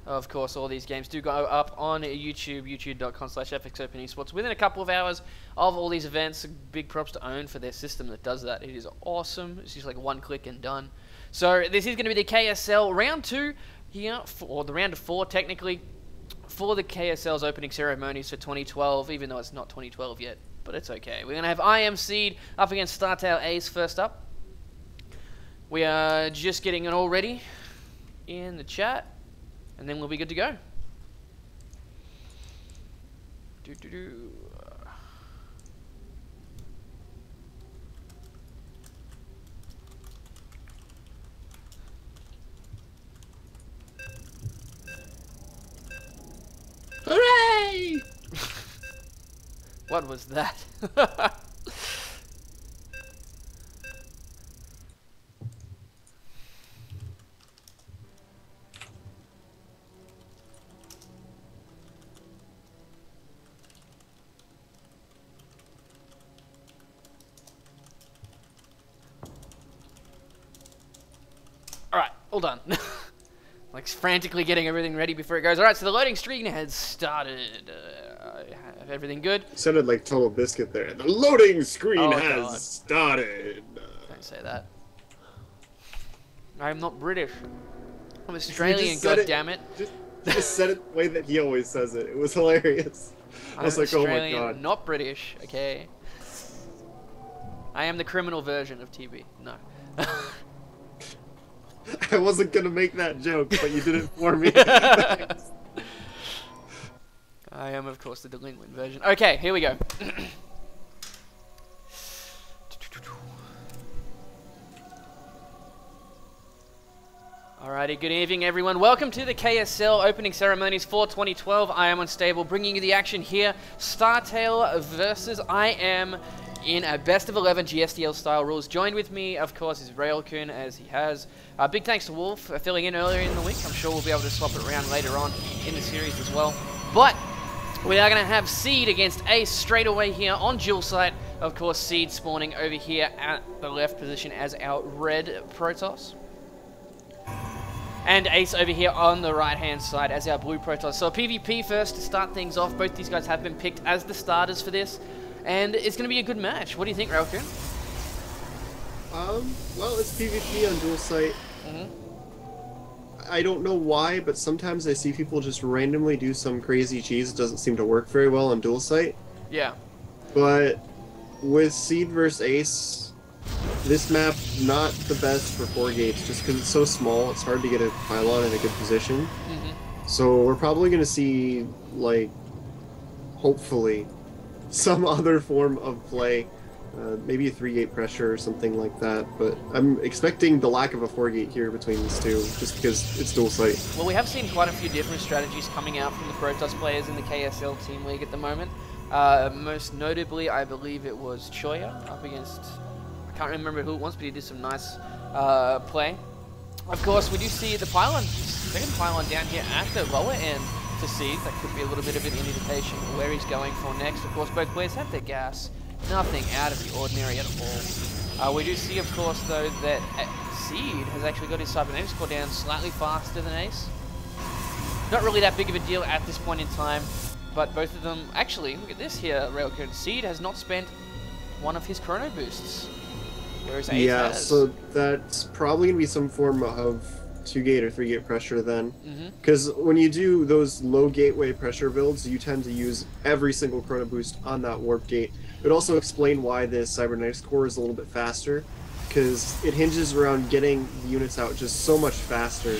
Of course, all these games do go up on YouTube, youtube.com/fxopenesports. Within a couple of hours of all these events, big props to Own for their system that does that. It is awesome. It's just like one click and done. So this is going to be the KSL round 2 here, or the round of 4 technically, for the KSL's opening ceremonies for 2012, even though it's not 2012 yet, but it's okay. We're going to have IM Seed up against Startale Ace first up. We are just getting it all ready in the chat. And then we'll be good to go. Hooray! What was that? Alright, all done. Like frantically getting everything ready before it goes. Alright, so the loading screen has started. Everything good? It sounded like Total Biscuit there. The loading screen has started. Don't say that. I'm not British. I'm Australian, goddammit. Just said it the way that he always says it. It was hilarious. I was like, Australian, oh my god. Not British, okay? I am the criminal version of TB. No. I wasn't gonna make that joke, but you did it for me. I am, of course, the delinquent version. Okay, here we go. Alrighty, good evening, everyone. Welcome to the KSL opening ceremonies for 2012. I am Unstable, bringing you the action here. Startale versus IM in a best of 11 GSDL style rules. Joined with me, of course, is Railkun, as he has. Big thanks to Wolf for filling in earlier in the week. I'm sure we'll be able to swap it around later on in the series as well. But we are going to have Seed against Ace straight away here on dual site. Of course, Seed spawning over here at the left position as our red Protoss. And Ace over here on the right-hand side as our blue Protoss. So a PvP first to start things off. Both these guys have been picked as the starters for this. And it's going to be a good match. What do you think, Railkun? Well, it's PvP on dual site. I don't know why, but sometimes I see people just randomly do some crazy cheese. It doesn't seem to work very well on dual site. Yeah. But with Seed versus Ace, this map not the best for 4 gates, just because it's so small. It's hard to get a pylon in a good position. So we're probably going to see, like, hopefully, some other form of play. Maybe a 3-gate pressure or something like that, but I'm expecting the lack of a 4-gate here between these two, just because it's dual site. Well, we have seen quite a few different strategies coming out from the Protoss players in the KSL Team League at the moment. Most notably, I believe it was Choya up against, I can't remember who it was, but he did some nice play. Of course, we do see the pylon, second pylon down here at the lower end to Seed. That could be a little bit of an indication of where he's going for next. Of course, both players have their gas. Nothing out of the ordinary at all. We do see, of course, though, that Seed has actually got his cybernetics core down slightly faster than Ace. Not really that big of a deal at this point in time, but both of them, actually, look at this here, Railkun. Seed has not spent one of his chrono boosts, whereas Ace has. So that's probably going to be some form of 2-gate or 3-gate pressure then. Because when you do those low gateway pressure builds, you tend to use every single chrono boost on that warp gate. It would also explain why this cybernetics core is a little bit faster, because it hinges around getting the units out just so much faster.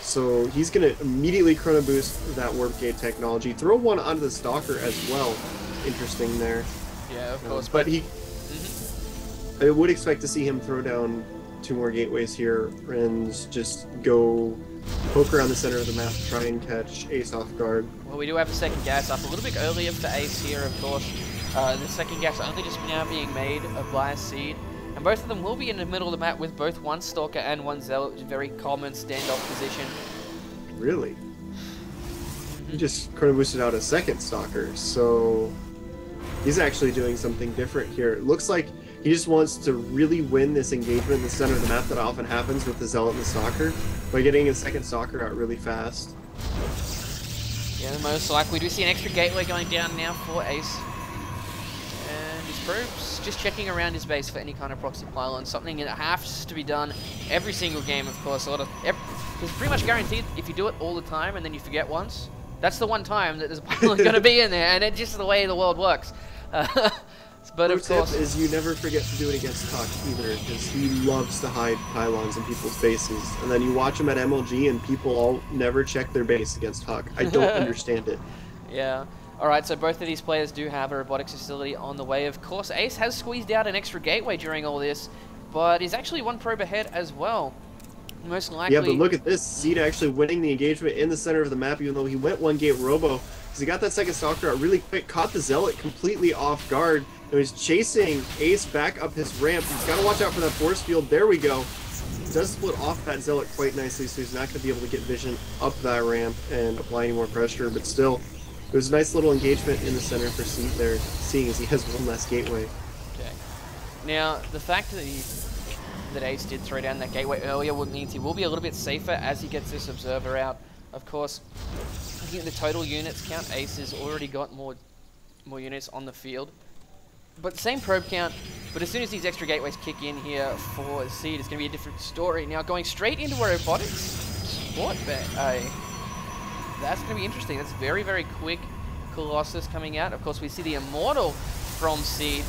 So he's going to immediately chrono boost that warp gate technology, throw one onto the stalker as well. Interesting there. Yeah, of course. But he, I would expect to see him throw down 2 more gateways here and just go poke around the center of the map, try and catch Ace off guard. Well, we do have a second gas up a little bit earlier for Ace here, of course. The second gas only just now being made by Seed. And both of them will be in the middle of the map with both one Stalker and one Zealot, very common standoff position. Really? He just chrono boosted out a second Stalker, so he's actually doing something different here. It looks like He just wants to really win this engagement in the center of the map that often happens with the Zealot and the Stalker by getting a second Stalker out really fast. Yeah, most likely. We do see an extra gateway going down now for Ace. And his probe's just checking around his base for any kind of proxy pylon. Something that has to be done every single game, of course. It's pretty much guaranteed if you do it all the time and then you forget once, that's the one time that there's a pylon going to be in there, and it's just the way the world works. But of course, is you never forget to do it against Tuck either, because he loves to hide pylons in people's bases. And then you watch him at MLG, and people all never check their base against Tuck. I don't understand it. Yeah. All right. So both of these players do have a robotics facility on the way. Of course, Ace has squeezed out an extra gateway during all this, but is actually one probe ahead as well. Most likely. Yeah, but look at this. Seed actually winning the engagement in the center of the map, even though he went one gate robo. Because he got that second Stalker out really quick, caught the Zealot completely off guard, and he's chasing Ace back up his ramp. He's got to watch out for that force field. There we go. He does split off that Zealot quite nicely, so he's not going to be able to get vision up that ramp and apply any more pressure. But still, it was a nice little engagement in the center for Seed there, seeing as he has one less gateway. Okay. Now, the fact that Ace did throw down that gateway earlier means he will be a little bit safer as he gets this Observer out. Of course, looking at the total units count, Ace has already got more units on the field. But same probe count, but as soon as these extra gateways kick in here for Seed, it's going to be a different story. Now, going straight into a robotics support bay, that's going to be interesting. That's very, very quick Colossus coming out. Of course, we see the Immortal from Seed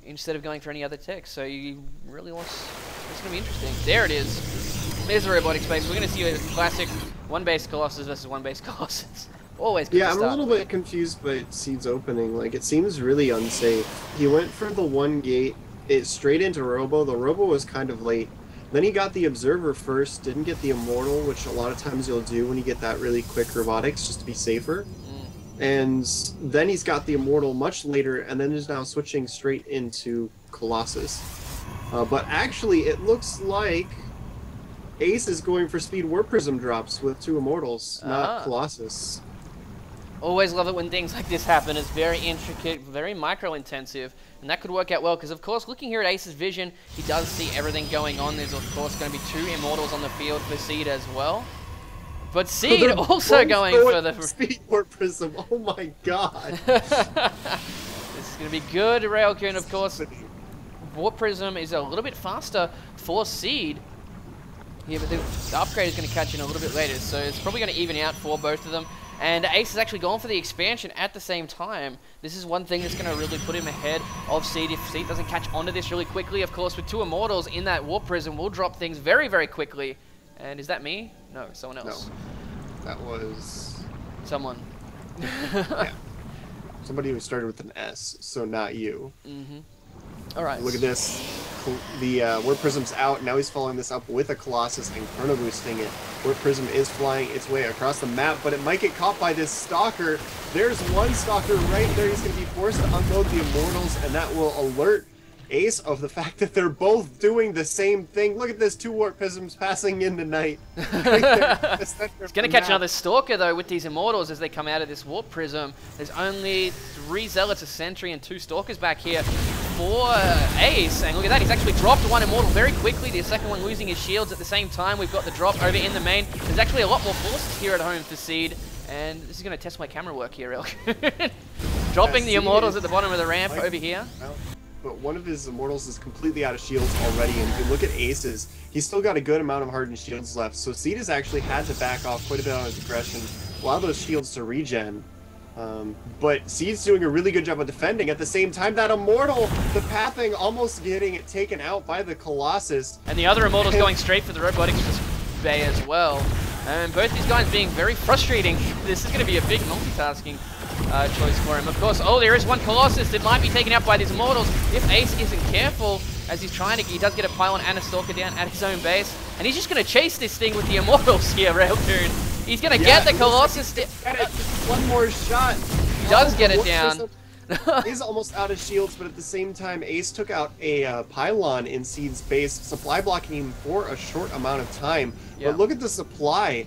instead of going for any other tech. So you really want... It's going to be interesting. There it is. There's a robotics base. We're going to see a classic one-base Colossus versus one-base Colossus. Always good. Yeah, I'm a little bit confused by Seed's opening. Like, it seems really unsafe. He went for the one gate, it straight into Robo. The Robo was kind of late. Then he got the Observer first, didn't get the Immortal, which a lot of times you'll do when you get that really quick robotics, just to be safer. And then he's got the Immortal much later, and then is now switching straight into Colossus. But actually, it looks like Ace is going for speed Warp Prism drops with 2 Immortals, not Colossus. Always love it when things like this happen. It's very intricate, very micro-intensive, and that could work out well, because of course, looking here at Ace's vision, he does see everything going on. There's of course going to be 2 Immortals on the field for Seed as well. But Seed also going for the... Speed Warp Prism, oh my god. This is going to be good, Railgun, of course. Warp Prism is a little bit faster for Seed. Yeah, but the upgrade is going to catch in a little bit later, so it's probably going to even out for both of them. And Ace is actually going for the expansion at the same time. This is one thing that's going to really put him ahead of Seed. If Seed doesn't catch onto this really quickly, of course, with 2 Immortals in that Warp Prism, will drop things very, very quickly. And is that me? No, someone else. No, that was... Someone. Yeah. Somebody who started with an S, so not you. Mm-hmm. All right. Look at this. The Warp Prism's out. Now he's following this up with a Colossus and Chrono Boosting it. Warp Prism is flying its way across the map, but it might get caught by this Stalker. There's one Stalker right there. He's going to be forced to unload the Immortals, and that will alert Ace of the fact that they're both doing the same thing. Look at this, 2 Warp Prisms passing in tonight. Right it's going to catch another Stalker, though, with these Immortals as they come out of this Warp Prism. There's only 3 Zealots, a Sentry, and 2 Stalkers back here for Ace. And look at that, he's actually dropped one Immortal very quickly. The second one losing his shields at the same time. We've got the drop over in the main. There's actually a lot more forces here at home for Seed. And this is going to test my camera work here, real quick. Dropping the Immortals at the bottom of the ramp over here. But one of his Immortals is completely out of shields already, and if you look at Ace's, he's still got a good amount of hardened shields left, so Seed has actually had to back off quite a bit on his aggression, allow those shields to regen. But Seed's doing a really good job of defending. At the same time, that Immortal, the pathing, almost getting it taken out by the Colossus. And the other Immortal's going straight for the Robotics Bay as well. And both these guys being very frustrating. This is going to be a big multitasking choice for him. Of course, oh, there is one Colossus that might be taken out by these Immortals if Ace isn't careful, as he's trying to, he does get a Pylon and a Stalker down at his own base, and he's just going to chase this thing with the Immortals here, Railgun. He's going to get the Colossus. One more shot. He does get it down. He's almost out of shields, but at the same time, Ace took out a Pylon in Seed's base, supply blocking him for a short amount of time. Yeah. But look at the supply.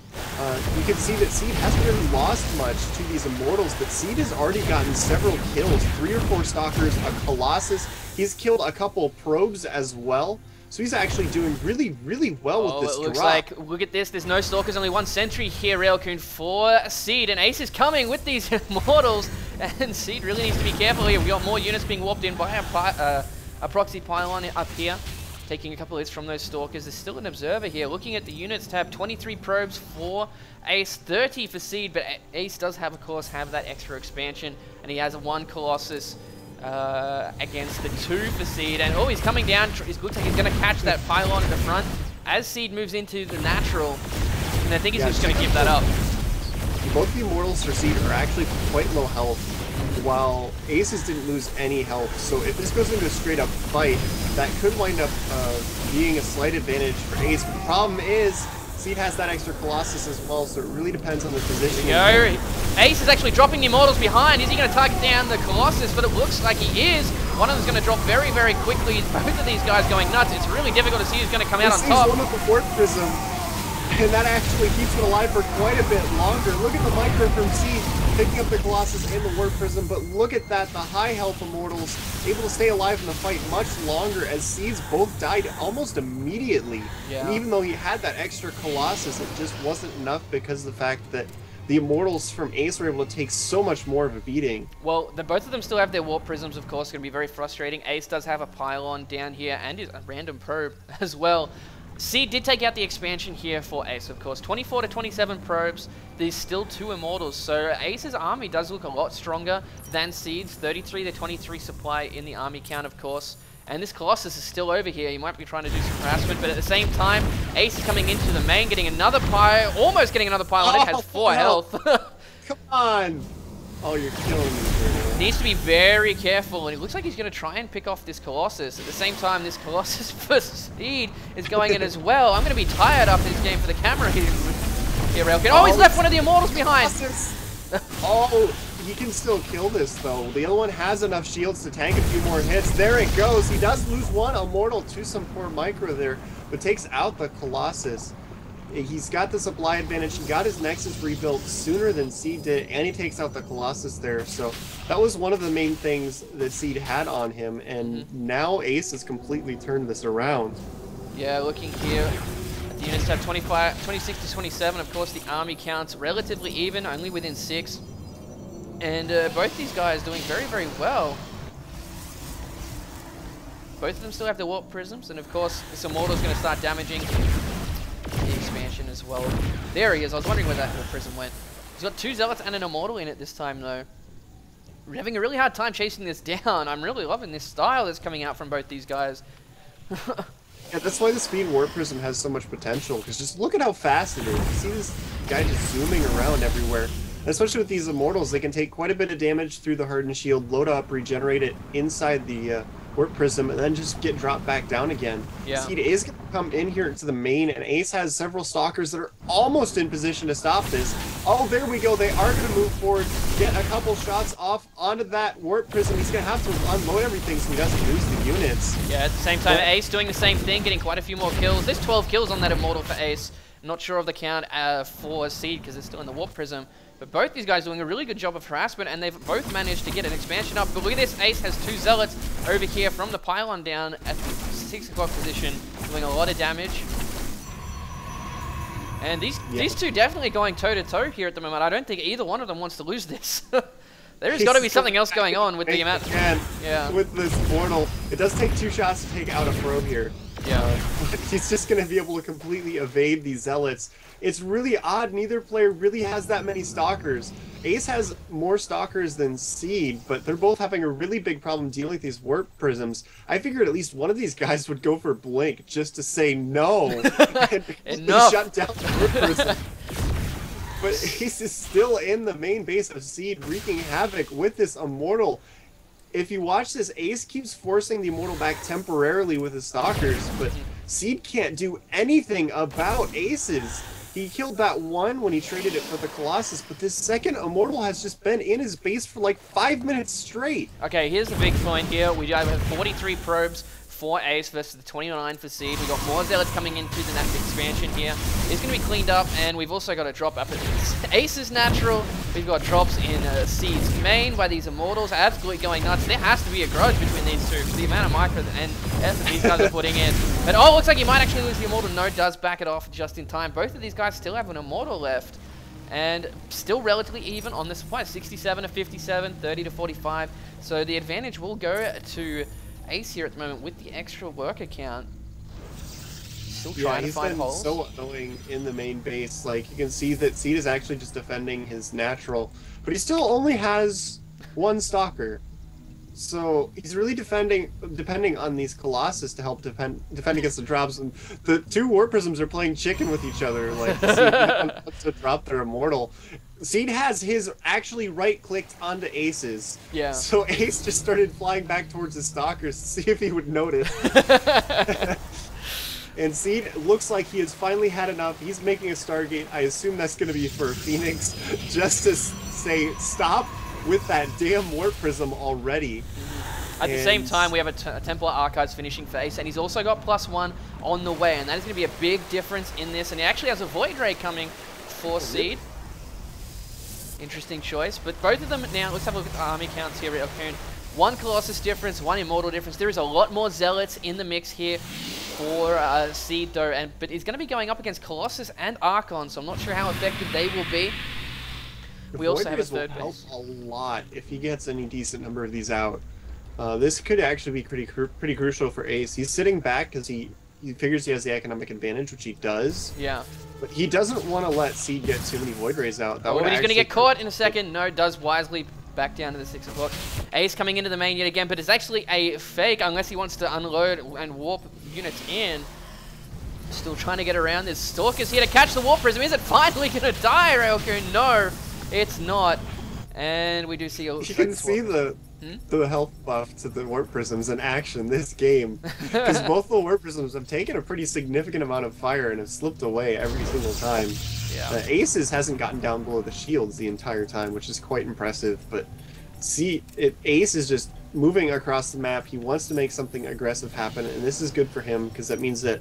you can see that Seed hasn't really lost much to these Immortals, but Seed has already gotten several kills, 3 or 4 Stalkers, a Colossus. He's killed a couple Probes as well. So he's actually doing really, really well with this it looks drop. like, look at this, there's no Stalkers, only 1 Sentry here, Railcoon for Seed, and Ace is coming with these Immortals, and Seed really needs to be careful here. We got more units being warped in by a Proxy Pylon up here, taking a couple of hits from those Stalkers. There's still an Observer here. Looking at the units tab, 23 probes for Ace, 30 for Seed, but Ace does have, of course, have that extra expansion, and he has a 1 Colossus against the 2 for Seed, and oh, he's coming down. It looks like he's going to catch that pylon at the front as Seed moves into the natural, and I think he's just going to give that up. Both the Immortals for Seed are actually quite low health, while Aces didn't lose any health, so if this goes into a straight up fight, that could wind up being a slight advantage for Ace, but the problem is Seed has that extra Colossus as well, so it really depends on the position. Ace is actually dropping the Immortals behind. Is he going to target down the Colossus? But it looks like he is. One of them's going to drop very, very quickly. Both of these guys going nuts. It's really difficult to see who's going to come out on top. One with the Warp Prism, and that actually keeps it alive for quite a bit longer. Look at the micro from Seed picking up the Colossus and the Warp Prism, but look at that, the high health Immortals able to stay alive in the fight much longer as Seeds both died almost immediately. Yeah. And even though he had that extra Colossus, it just wasn't enough because of the fact that the Immortals from Ace were able to take so much more of a beating. Well, both of them still have their Warp Prisms, of course, going to be very frustrating. Ace does have a Pylon down here and a random probe as well. Seed did take out the expansion here for Ace, of course. 24 to 27 probes. There's still 2 Immortals, so Ace's army does look a lot stronger than Seed's. 33 to 23 supply in the army count, of course. And this Colossus is still over here. He might be trying to do some harassment, but at the same time, Ace is coming into the main, getting another pile, almost getting another pylon. It has 4 health. Come on! Oh, you're killing me. Needs to be very careful, and it looks like he's going to try and pick off this Colossus. At the same time, this Colossus for Seed is going in as well. I'm going to be tired after this game for the camera here, Railkin. Oh, he's left one of the Immortals behind! Oh, he can still kill this, though. The other one has enough shields to tank a few more hits. There it goes. He does lose 1 Immortal to some poor micro there, but takes out the Colossus. He's got the supply advantage. He got his Nexus rebuilt sooner than Seed did, and he takes out the Colossus there. So that was one of the main things that Seed had on him, and now Ace has completely turned this around. Yeah, looking here, the units have 26 to 27. Of course, the army counts relatively even, only within 6. And both these guys doing very, very well. Both of them still have the Warp Prisms, and of course, this Immortal is going to start damaging the expansion as well. There he is. I was wondering where that Warp Prism went. He's got 2 Zealots and an Immortal in it this time, though. We're having a really hard time chasing this down. I'm really loving this style that's coming out from both these guys. Yeah, that's why the Speed Warp Prism has so much potential, because just look at how fast it is. You see this guy just zooming around everywhere. And especially with these Immortals, they can take quite a bit of damage through the Hardened Shield, load up, regenerate it inside the Warp Prism, and then just get dropped back down again. Yeah. Seed is going to come in here to the main, and Ace has several Stalkers that are almost in position to stop this. Oh, there we go. They are going to move forward, get a couple shots off onto that Warp Prism. He's going to have to unload everything so he doesn't lose the units. Yeah, at the same time, Ace doing the same thing, getting quite a few more kills. There's 12 kills on that Immortal for Ace. Not sure of the count for Seed because they're still in the Warp Prism. But both these guys doing a really good job of harassment, and they've both managed to get an expansion up. But look at this, Ace has 2 Zealots over here from the pylon down at the 6 o'clock position, doing a lot of damage. And these two definitely going toe-to-toe here at the moment. I don't think either one of them wants to lose this. There's got to be something else going on with the amount. Yeah. With this Mortal, it does take 2 shots to take out a probe here. Yeah. He's just going to be able to completely evade these Zealots. It's really odd. Neither player really has that many Stalkers. Ace has more Stalkers than Seed, but they're both having a really big problem dealing with these Warp Prisms. I figured at least one of these guys would go for Blink just to say no and shut down the Warp Prism. But Ace is still in the main base of Seed, wreaking havoc with this Immortal. If you watch this, Ace keeps forcing the Immortal back temporarily with his Stalkers, but Seed can't do anything about Ace's. He killed that one when he traded it for the Colossus, but this second Immortal has just been in his base for like 5 minutes straight. Okay, here's the big point here. We have 43 probes for Ace versus the 29 for Seed. We've got more Zealots coming into the next expansion here. It's going to be cleaned up, and we've also got a drop up at Ace's natural. We've got drops in Seed's main by these Immortals. Absolutely going nuts. There has to be a grudge between these two for the amount of micro and effort these guys are putting in. But oh, looks like he might actually lose the Immortal. No, does back it off just in time. Both of these guys still have an Immortal left. And still relatively even on the supply. 67 to 57, 30 to 45. So the advantage will go to Ace here at the moment with the extra worker count. Still trying to find holes. He's been so annoying in the main base. Like, you can see that Seed is actually just defending his natural, but he still only has one Stalker. So he's really depending on these Colossus to help defend against the drops. And the two Warp Prisms are playing chicken with each other. Like, Seed wants to drop their Immortal. Seed has his actually right-clicked onto Ace's. Yeah. So Ace just started flying back towards his Stalkers to see if he would notice. And Seed looks like he has finally had enough. He's making a Stargate. I assume that's going to be for Phoenix, just to say, stop with that damn Warp Prism already. At the same time, we have a Templar Archives finishing for Ace, and he's also got +1 on the way, and that is going to be a big difference in this. And he actually has a Void Ray coming for Seed. Interesting choice, but both of them now, let's have a look at the army counts here, Raccoon. One Colossus difference, one Immortal difference. There is a lot more Zealots in the mix here for Seed though, but he's going to be going up against Colossus and Archon, so I'm not sure how effective they will be. We also have a third base. Will help a lot if he gets any decent number of these out. This could actually be pretty crucial for Ace. He's sitting back because he figures he has the economic advantage, which he does. Yeah. But he doesn't want to let Seed get too many Void Rays out. But he's going to get caught in a second. No, does wisely back down to the 6 o'clock. Ace coming into the main yet again, but it's actually a fake unless he wants to unload and warp units in. Still trying to get around this. Stalker's here to catch the Warp Prism. Is it finally going to die, Railcoon? No, it's not. And we do see a... You can see the health buff to the Warp Prisms in action this game. Because both the Warp Prisms have taken a pretty significant amount of fire and have slipped away every single time. Yeah. Aces hasn't gotten down below the shields the entire time, which is quite impressive. But see, Ace is just moving across the map. He wants to make something aggressive happen, and this is good for him because that means that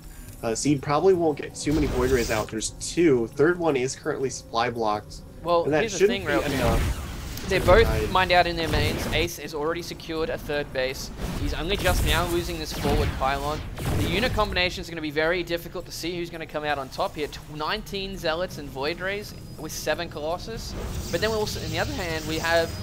Seed probably won't get too many Void Rays out. There's 2. Third one is currently supply blocked. Well, and that here's the thing, enough. They're both mined out in their mains. Ace has already secured a third base. He's only just now losing this forward pylon. The unit combination is going to be very difficult to see who's going to come out on top here. 19 Zealots and Void Rays with 7 Colossus. But then we also, on the other hand, we have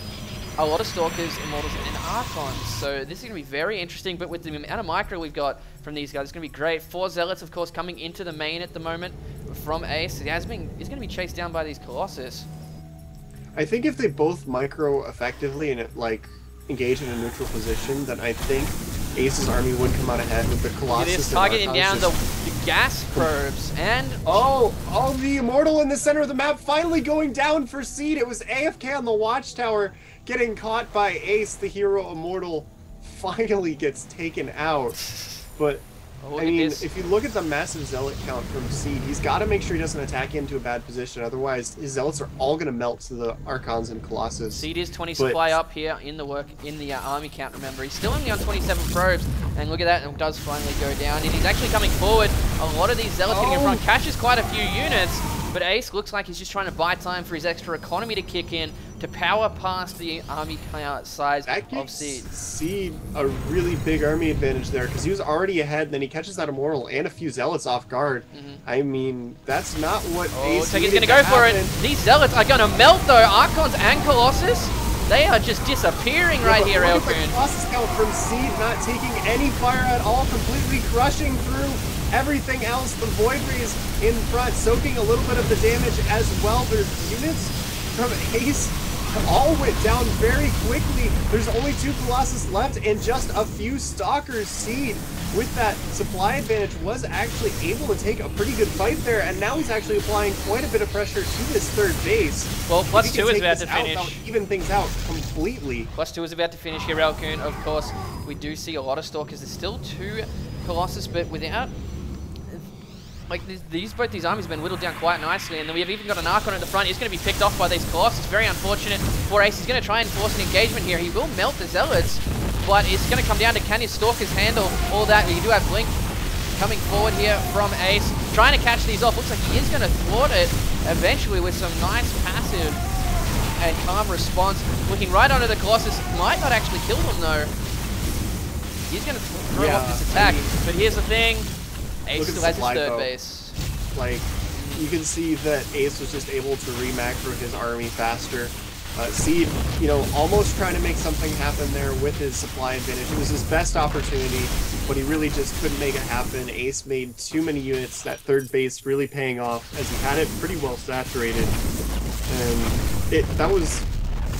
a lot of Stalkers, Immortals, and Archons. So this is going to be very interesting, but with the amount of micro we've got from these guys, it's going to be great. 4 Zealots, of course, coming into the main at the moment from Ace. He's going to be chased down by these Colossus. I think if they both micro effectively and engage in a neutral position, then I think Ace's army would come out ahead with the Colossus. It is targeting down the gas probes and the Immortal in the center of the map finally going down for Seed. It was AFK on the watchtower getting caught by Ace. The hero Immortal finally gets taken out. But I mean, if you look at the massive Zealot count from Seed, he's got to make sure he doesn't attack into a bad position. Otherwise, his Zealots are all going to melt to the Archons and Colossus. Seed is 20 supply up here in the army count, remember. He's still only on 27 probes. And look at that, it does finally go down. And he's actually coming forward. A lot of these Zealots getting in front. Catches quite a few units. But Ace looks like he's just trying to buy time for his extra economy to kick in to power past the army size of Seed. Seed a really big army advantage there because he was already ahead, and then he catches that Immortal and a few Zealots off guard. I mean, that's not what Ace he's going to go for it. These Zealots are going to melt though. Archons and Colossus, they are just disappearing right here, Elkun. Colossus count from Seed not taking any fire at all, completely crushing through everything else. The Void Rays in front, soaking a little bit of the damage as well. There's units from Ace all went down very quickly. There's only 2 Colossus left and just a few Stalkers. Seed, with that supply advantage, was actually able to take a pretty good fight there, and now he's actually applying quite a bit of pressure to this third base. Well, +2 is about to finish. Even things out completely. +2 is about to finish here, Elkun. Of course, we do see a lot of Stalkers. There's still 2 Colossus, but without... both these armies have been whittled down quite nicely, and then we have even got an Archon at the front. He's going to be picked off by these Colossus. Very unfortunate for Ace. He's going to try and force an engagement here. He will melt the Zealots, but it's going to come down to can his Stalkers handle all that. You do have Blink coming forward here from Ace, trying to catch these off. Looks like he is going to thwart it eventually with some nice passive and calm response. Looking right onto the Colossus. Might not actually kill him though. He's going to throw off this attack. But here's the thing. Ace still has his third base. Like, you can see that Ace was just able to re-macro his army faster. Seed, you know, almost trying to make something happen there with his supply advantage. It was his best opportunity, but he really just couldn't make it happen. Ace made too many units, that third base really paying off as he had it pretty well saturated. And that was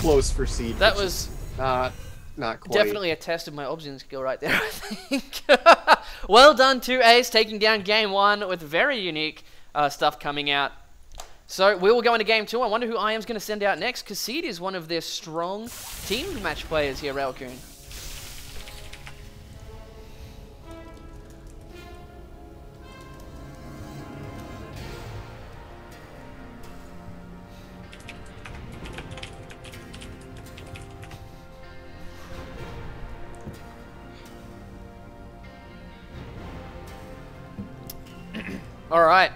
close for Seed. That was not quite. Definitely a test of my Obsidian skill right there, I think. Well done to Ace, taking down game 1 with very unique stuff coming out. So we will go into game 2. I wonder who IM's going to send out next, because Seed is one of their strong team match players here, Railcoon. All right.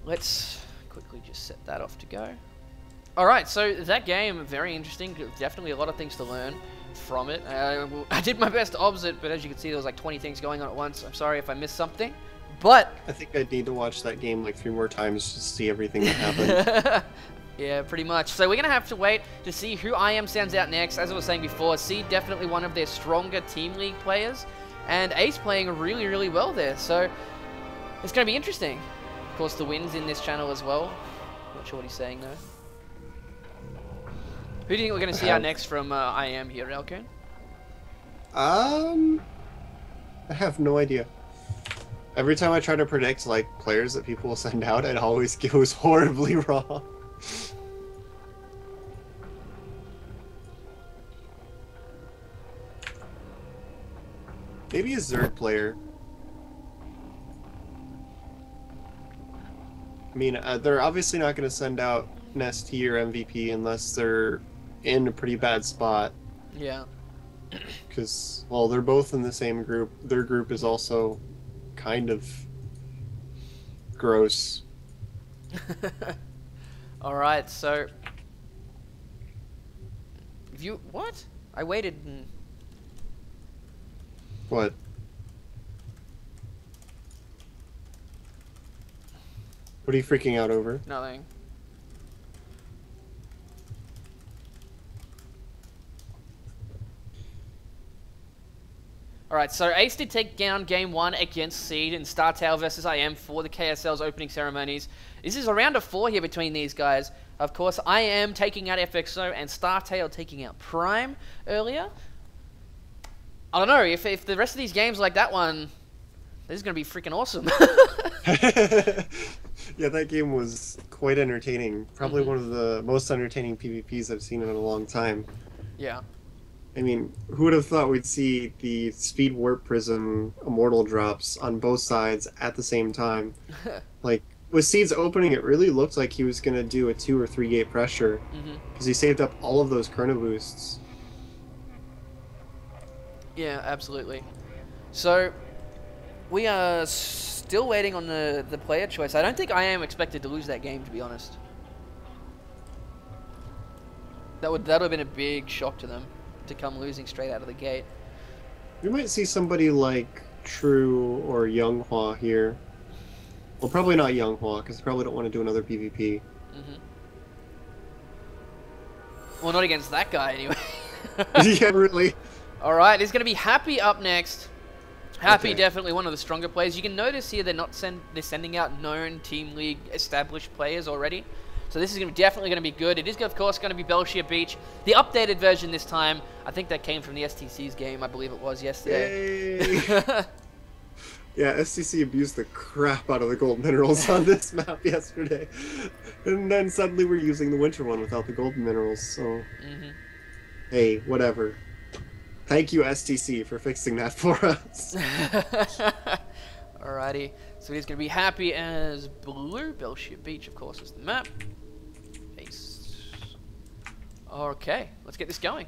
Let's quickly just set that off to go. All right, so that game, very interesting. Definitely a lot of things to learn from it. I did my best to obs it, but as you can see, there was like 20 things going on at once. I'm sorry if I missed something, but I think I'd need to watch that game like 3 more times just to see everything that happened. Yeah, pretty much. So we're going to have to wait to see who IM sends out next. As I was saying before, Seed definitely one of their stronger Team League players, and Ace playing really, really well there. So it's going to be interesting. Of course, the win's in this channel as well. Not sure what he's saying though. Who do you think we're going to see out next from IM here, Railcoon? I have no idea. Every time I try to predict like players that people will send out, it always goes horribly wrong. Maybe a Zerg player. I mean, they're obviously not going to send out Nest T or MVP unless they're in a pretty bad spot. Yeah. Because, well, they're both in the same group. Their group is also kind of gross. Alright, so... What? I waited and... What? What are you freaking out over? Nothing. Alright, so Ace did take down game 1 against Seed in Startale versus IM for the KSL's opening ceremonies. This is a round of 4 here between these guys. Of course, IM taking out FXO and Startale taking out Prime earlier. I don't know, if the rest of these games like that one, this is going to be freaking awesome. Yeah, that game was quite entertaining. Probably one of the most entertaining PvPs I've seen in a long time. Yeah. I mean, who would have thought we'd see the Speed Warp Prism Immortal drops on both sides at the same time? Like, with Seed's opening, it really looked like he was going to do a 2 or 3 gate pressure. Because he saved up all of those Chrono Boosts. Yeah, absolutely. So, we are still waiting on the player choice. I don't think I am expected to lose that game, to be honest. That would have been a big shock to them, to come losing straight out of the gate. We might see somebody like True or Younghua here. Well, probably not Younghua, because they probably don't want to do another PvP. Well, not against that guy, anyway. Yeah, really. Alright, he's going to be Happy up next. Happy, definitely one of the stronger players. You can notice here they're sending out known Team League established players already. So this is definitely going to be good. It is, of course, going to be Belshire Beach. The updated version this time. I think that came from the STC's game. I believe it was yesterday. Yeah, STC abused the crap out of the gold minerals on this map yesterday. And then suddenly we're using the winter one without the gold minerals, so... Hey, whatever. Thank you, STC, for fixing that for us. Alrighty. So he's going to be Happy as blue. Belshire Beach, of course, is the map. Ace. Okay, let's get this going.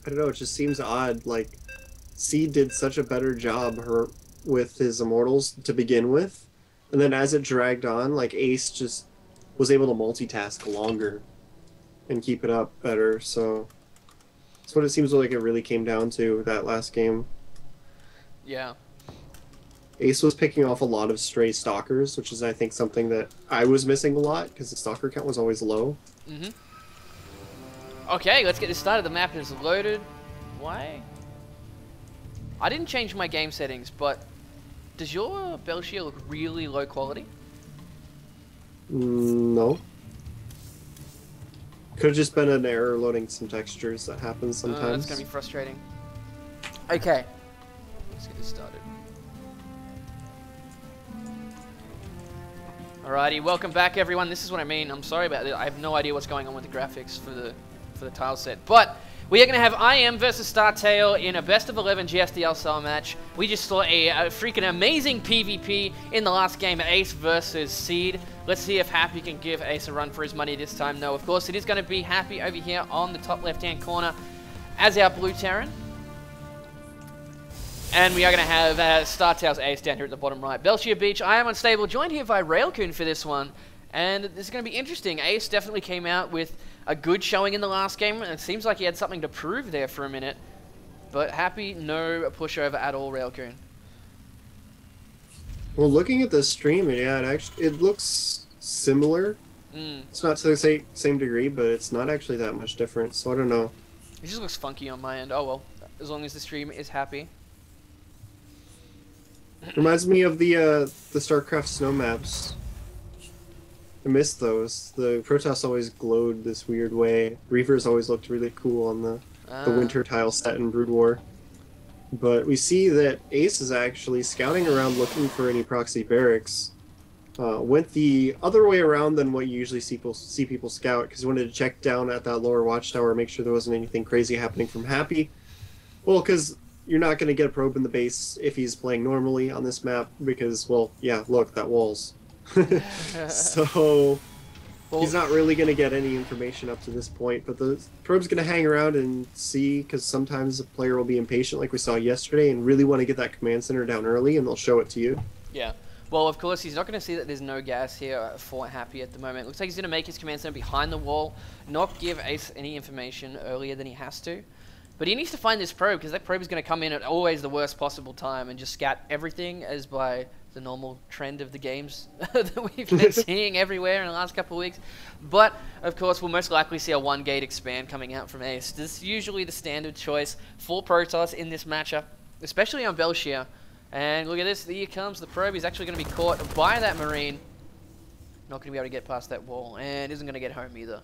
I don't know, it just seems odd. Like, C did such a better job with his Immortals to begin with, and then as it dragged on, like Ace just was able to multitask longer and keep it up better. So that's what it seems like it really came down to that last game. Yeah. Ace was picking off a lot of stray stalkers, which is, I think, something that I was missing a lot because the stalker count was always low. Mm-hmm. Okay, let's get this started. The map is loaded. Why? I didn't change my game settings, but does your Belshire look really low quality? No. Could have just been an error loading some textures. That happens sometimes. That's going to be frustrating. Okay. Let's get this started. Alrighty, welcome back everyone. This is what I mean. I'm sorry about it. I have no idea what's going on with the graphics for the tile set. But we are going to have IM versus Startale in a best of 11 GSDL style match. We just saw a freaking amazing PvP in the last game, Ace versus Seed. Let's see if Happy can give Ace a run for his money this time. No, of course, it is going to be Happy over here on the top left-hand corner as our blue Terran. And we are going to have Startale's Ace down here at the bottom right. Belshire Beach, I am unstable, joined here by Railcoon for this one. And this is going to be interesting. Ace definitely came out with a good showing in the last game, and it seems like he had something to prove there for a minute. But Happy, no pushover at all, Railcoon. Well, looking at the stream, yeah, it looks similar. It's not to the same degree, but it's not actually that much different, so I don't know. It just looks funky on my end. Oh well, as long as the stream is happy. Reminds me of the StarCraft snow maps. I miss those. The Protoss always glowed this weird way. Reavers always looked really cool on the winter tile set in Brood War. But we see that Ace is actually scouting around looking for any proxy barracks. Went the other way around than what you usually see people scout, because he wanted to check down at that lower watchtower, make sure there wasn't anything crazy happening from Happy. Well, because you're not going to get a probe in the base if he's playing normally on this map, because, well, yeah, look, that wall's. So he's not really going to get any information up to this point, but the probe's going to hang around and see, because sometimes a player will be impatient like we saw yesterday and really want to get that command center down early, and they'll show it to you. Yeah. Well, of course, he's not going to see that there's no gas here for Happy at the moment. Looks like he's going to make his command center behind the wall, not give Ace any information earlier than he has to. But he needs to find this probe, because that probe is going to come in at always the worst possible time and just scout everything as by the normal trend of the games that we've been seeing everywhere in the last couple of weeks. But, of course, we'll most likely see a one-gate expand coming out from Ace. This is usually the standard choice for Protoss in this matchup, especially on Belshire. And look at this, here comes the probe. He's actually going to be caught by that Marine. Not going to be able to get past that wall, and isn't going to get home either.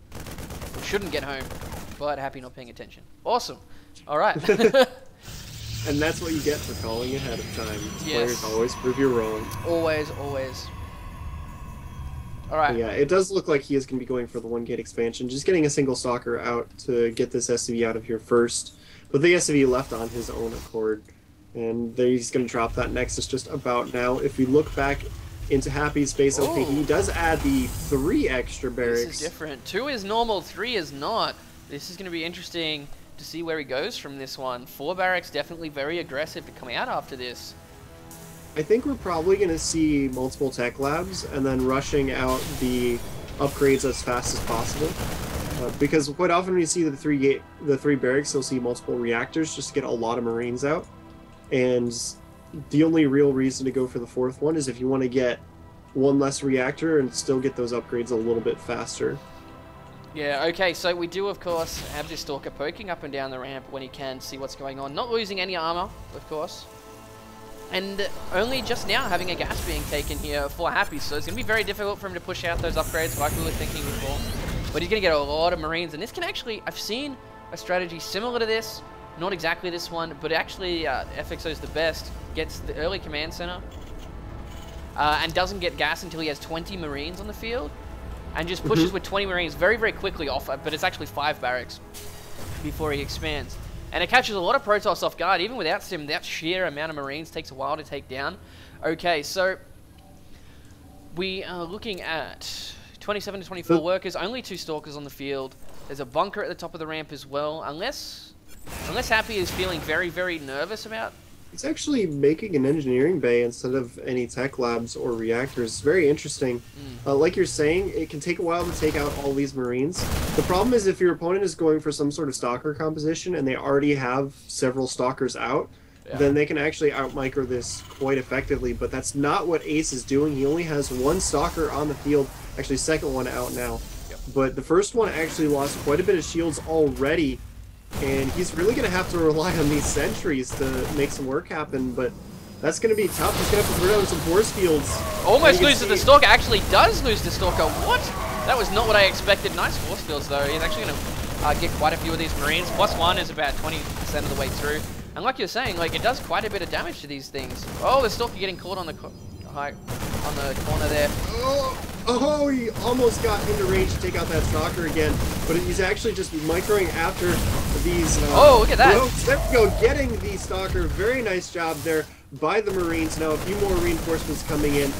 Or shouldn't get home, but Happy not paying attention. Awesome. All right. And that's what you get for calling ahead of time. Yes. Players always prove you wrong. Always, always. All right. But yeah, it does look like he is going to be going for the one-gate expansion. Just getting a single stalker out to get this SCV out of here first. But the SCV left on his own accord. And he's going to drop that Nexus just about now. If we look back into Happy's space, okay, he does add the 3 extra barracks. This is different. 2 is normal, 3 is not. This is going to be interesting to see where he goes from this one. 4 barracks definitely very aggressive to come out after this. I think we're probably going to see multiple tech labs and then rushing out the upgrades as fast as possible. Because quite often when you see the 3 barracks, you'll see multiple reactors just to get a lot of Marines out. And the only real reason to go for the 4th one is if you want to get 1 less reactor and still get those upgrades a little bit faster. Yeah, okay, so we do, of course, have this Stalker poking up and down the ramp when he can see what's going on. Not losing any armor, of course. And only just now having a gas being taken here for Happy, so it's going to be very difficult for him to push out those upgrades like we were thinking before. But he's going to get a lot of Marines, and this can actually... I've seen a strategy similar to this, not exactly this one, but actually FXO's the best, gets the early command center, and doesn't get gas until he has 20 Marines on the field. And just pushes with 20 Marines very, very quickly off, but it's actually 5 barracks before he expands. And it catches a lot of Protoss off guard, even without Sim. That sheer amount of Marines takes a while to take down. Okay, so we are looking at 27 to 24 workers, only 2 Stalkers on the field. There's a bunker at the top of the ramp as well, unless Unless Happy is feeling very, very nervous about. He's actually making an engineering bay instead of any tech labs or reactors. It's very interesting. Like you're saying, it can take a while to take out all these Marines. The problem is if your opponent is going for some sort of stalker composition and they already have several stalkers out, then they can actually out-micro this quite effectively, but that's not what Ace is doing. He only has one stalker on the field, actually second one out now. But the first one actually lost quite a bit of shields already, and he's really going to have to rely on these sentries to make some work happen, but that's going to be tough. He's going to have to throw down some force fields. Almost loses the Stalker, actually does lose the Stalker. What? That was not what I expected. Nice force fields though. He's actually going to get quite a few of these Marines. +1 is about 20% of the way through. And like you're saying, like it does quite a bit of damage to these things. Oh, the Stalker getting caught on the corner there. Oh, he almost got into range to take out that Stalker again, but he's actually just microing after these... oh, look at that. There we go, getting the Stalker. Very nice job there by the Marines. Now, a few more reinforcements coming in.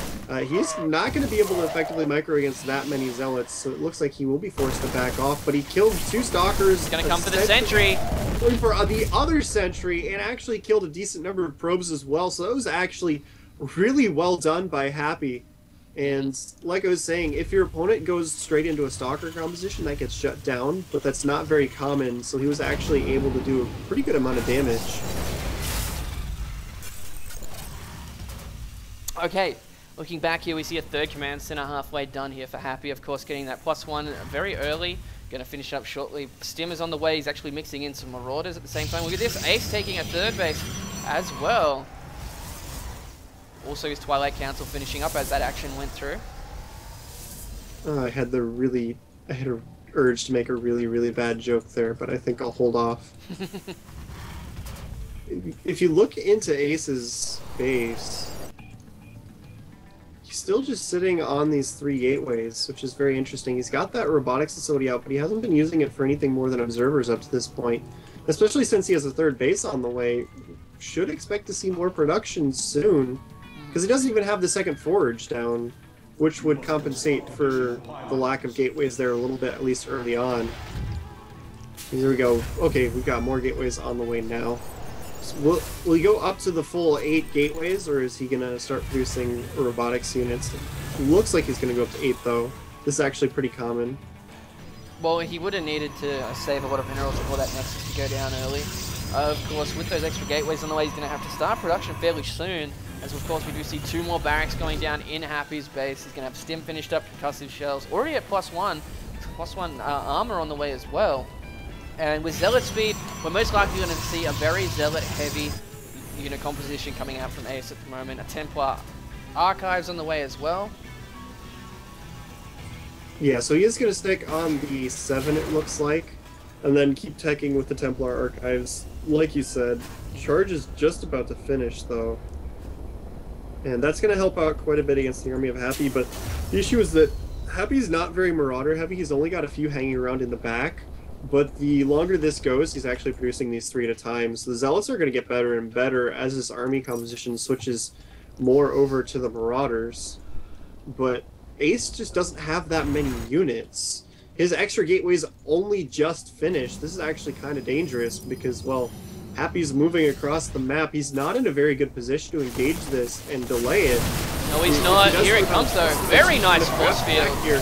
He's not going to be able to effectively micro against that many Zealots, so it looks like he will be forced to back off, but he killed 2 Stalkers. He's going to come for the sentry. Going for the other sentry, and actually killed a decent number of probes as well, so that was actually really well done by Happy. And like I was saying, if your opponent goes straight into a Stalker composition, that gets shut down, but that's not very common, so he was actually able to do a pretty good amount of damage. Okay, looking back here, we see a third command center halfway done here for Happy. Of course, getting that +1 very early. Going to finish up shortly. Stim is on the way. He's actually mixing in some Marauders at the same time. Look at this. Ace taking a third base as well. Also, his Twilight Council finishing up as that action went through. I had an urge to make a really, really bad joke there, but I think I'll hold off. If you look into Ace's base, he's still just sitting on these 3 gateways, which is very interesting. He's got that robotics facility out, but he hasn't been using it for anything more than observers up to this point. Especially since he has a 3rd base on the way. Should expect to see more production soon. Because he doesn't even have the 2nd forge down, which would compensate for the lack of gateways there a little bit, at least early on. Here we go. Okay, we've got more gateways on the way now. So will he go up to the full 8 gateways, or is he going to start producing robotics units? It looks like he's going to go up to 8, though. This is actually pretty common. Well, he would have needed to save a lot of minerals before that Nexus to go down early. Of course, with those extra gateways on the way, he's going to have to start production fairly soon. As of course, we do see 2 more barracks going down in Happy's base. He's going to have Stim finished up, concussive shells, already at +1. +1 armor on the way as well. And with Zealot speed, we're most likely going to see a very Zealot-heavy unit composition coming out from Ace at the moment. A Templar Archives on the way as well. Yeah, so he is going to stick on the 7, it looks like, and then keep teching with the Templar Archives. Like you said, Charge is just about to finish, though. And that's going to help out quite a bit against the army of Happy, but the issue is that Happy's not very Marauder heavy. He's only got a few hanging around in the back, but the longer this goes, he's actually producing these 3 at a time. So the Zealots are going to get better and better as this army composition switches more over to the Marauders. But Ace just doesn't have that many units. His extra gateways only just finished. This is actually kind of dangerous because, well, Happy's moving across the map. He's not in a very good position to engage this and delay it. No, he's not. Here it comes, though. Very nice force field. Here.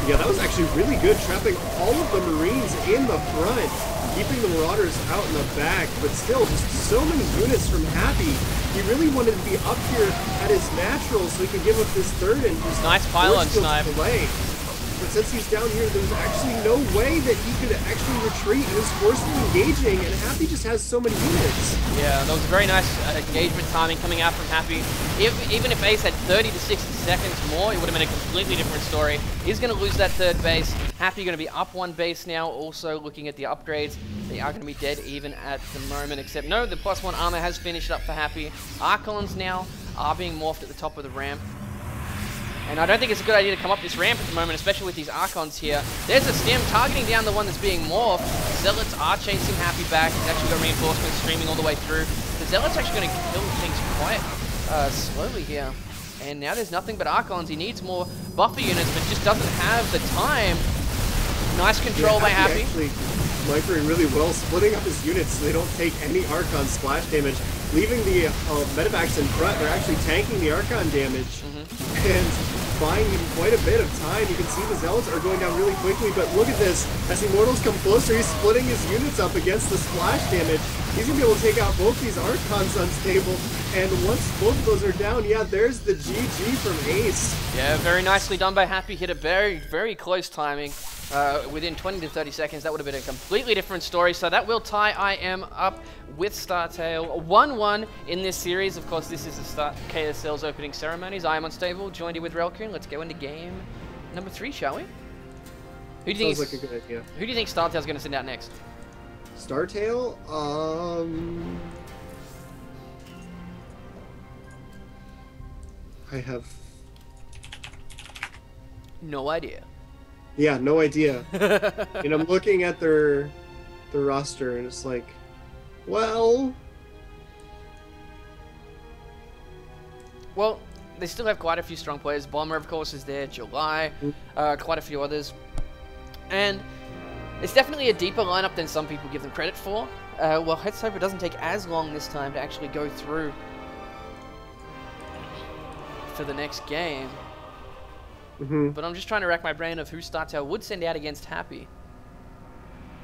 Yeah, that was actually really good, trapping all of the Marines in the front, keeping the Marauders out in the back, but still, just so many units from Happy. He really wanted to be up here at his natural so he could give up this 3rd and just nice pylon snipe. Delay. But since he's down here, there's actually no way that he could actually retreat. He was forcibly engaging, and Happy just has so many units. Yeah, that was very nice engagement timing coming out from Happy. Even if Ace had 30 to 60 seconds more, it would have been a completely different story. He's going to lose that 3rd base. Happy going to be up 1 base now. Also looking at the upgrades, they are going to be dead even at the moment, except no, the +1 armor has finished up for Happy. Archons now are being morphed at the top of the ramp. And I don't think it's a good idea to come up this ramp at the moment, especially with these Archons here. There's a Stim targeting down the one that's being morphed. Zealots are chasing Happy back. He's actually got reinforcements streaming all the way through. The Zealots actually going to kill things quite slowly here. And now there's nothing but Archons. He needs more buffer units, but just doesn't have the time Nice control by Happy. Actually microing really well, splitting up his units so they don't take any Archon splash damage, leaving the medevacs in front. They're actually tanking the Archon damage and buying him quite a bit of time. You can see the Zealots are going down really quickly, but look at this. As Immortals come closer, he's splitting his units up against the splash damage. He's going to be able to take out both these Archons unstable, and once both of those are down, yeah, there's the GG from Ace. Yeah, very nicely done by Happy. Hit a very, very close timing. Within 20 to 30 seconds, that would have been a completely different story. So that will tie IM up with Startale 1-1 in this series. Of course, this is the start KSL's opening ceremonies. I am Unstable, joined here with Relkun. Let's go into game number 3, shall we? Who do you think? Sounds like a good idea. Who do you think Startale's going to send out next? Startale? I have no idea. Yeah, no idea. And I'm looking at their roster, and it's like, well, they still have quite a few strong players. Bomber, of course, is there. July, quite a few others, and it's definitely a deeper lineup than some people give them credit for. Well, let's hope it doesn't take as long this time to actually go through for the next game. But I'm just trying to rack my brain of who Startale would send out against Happy.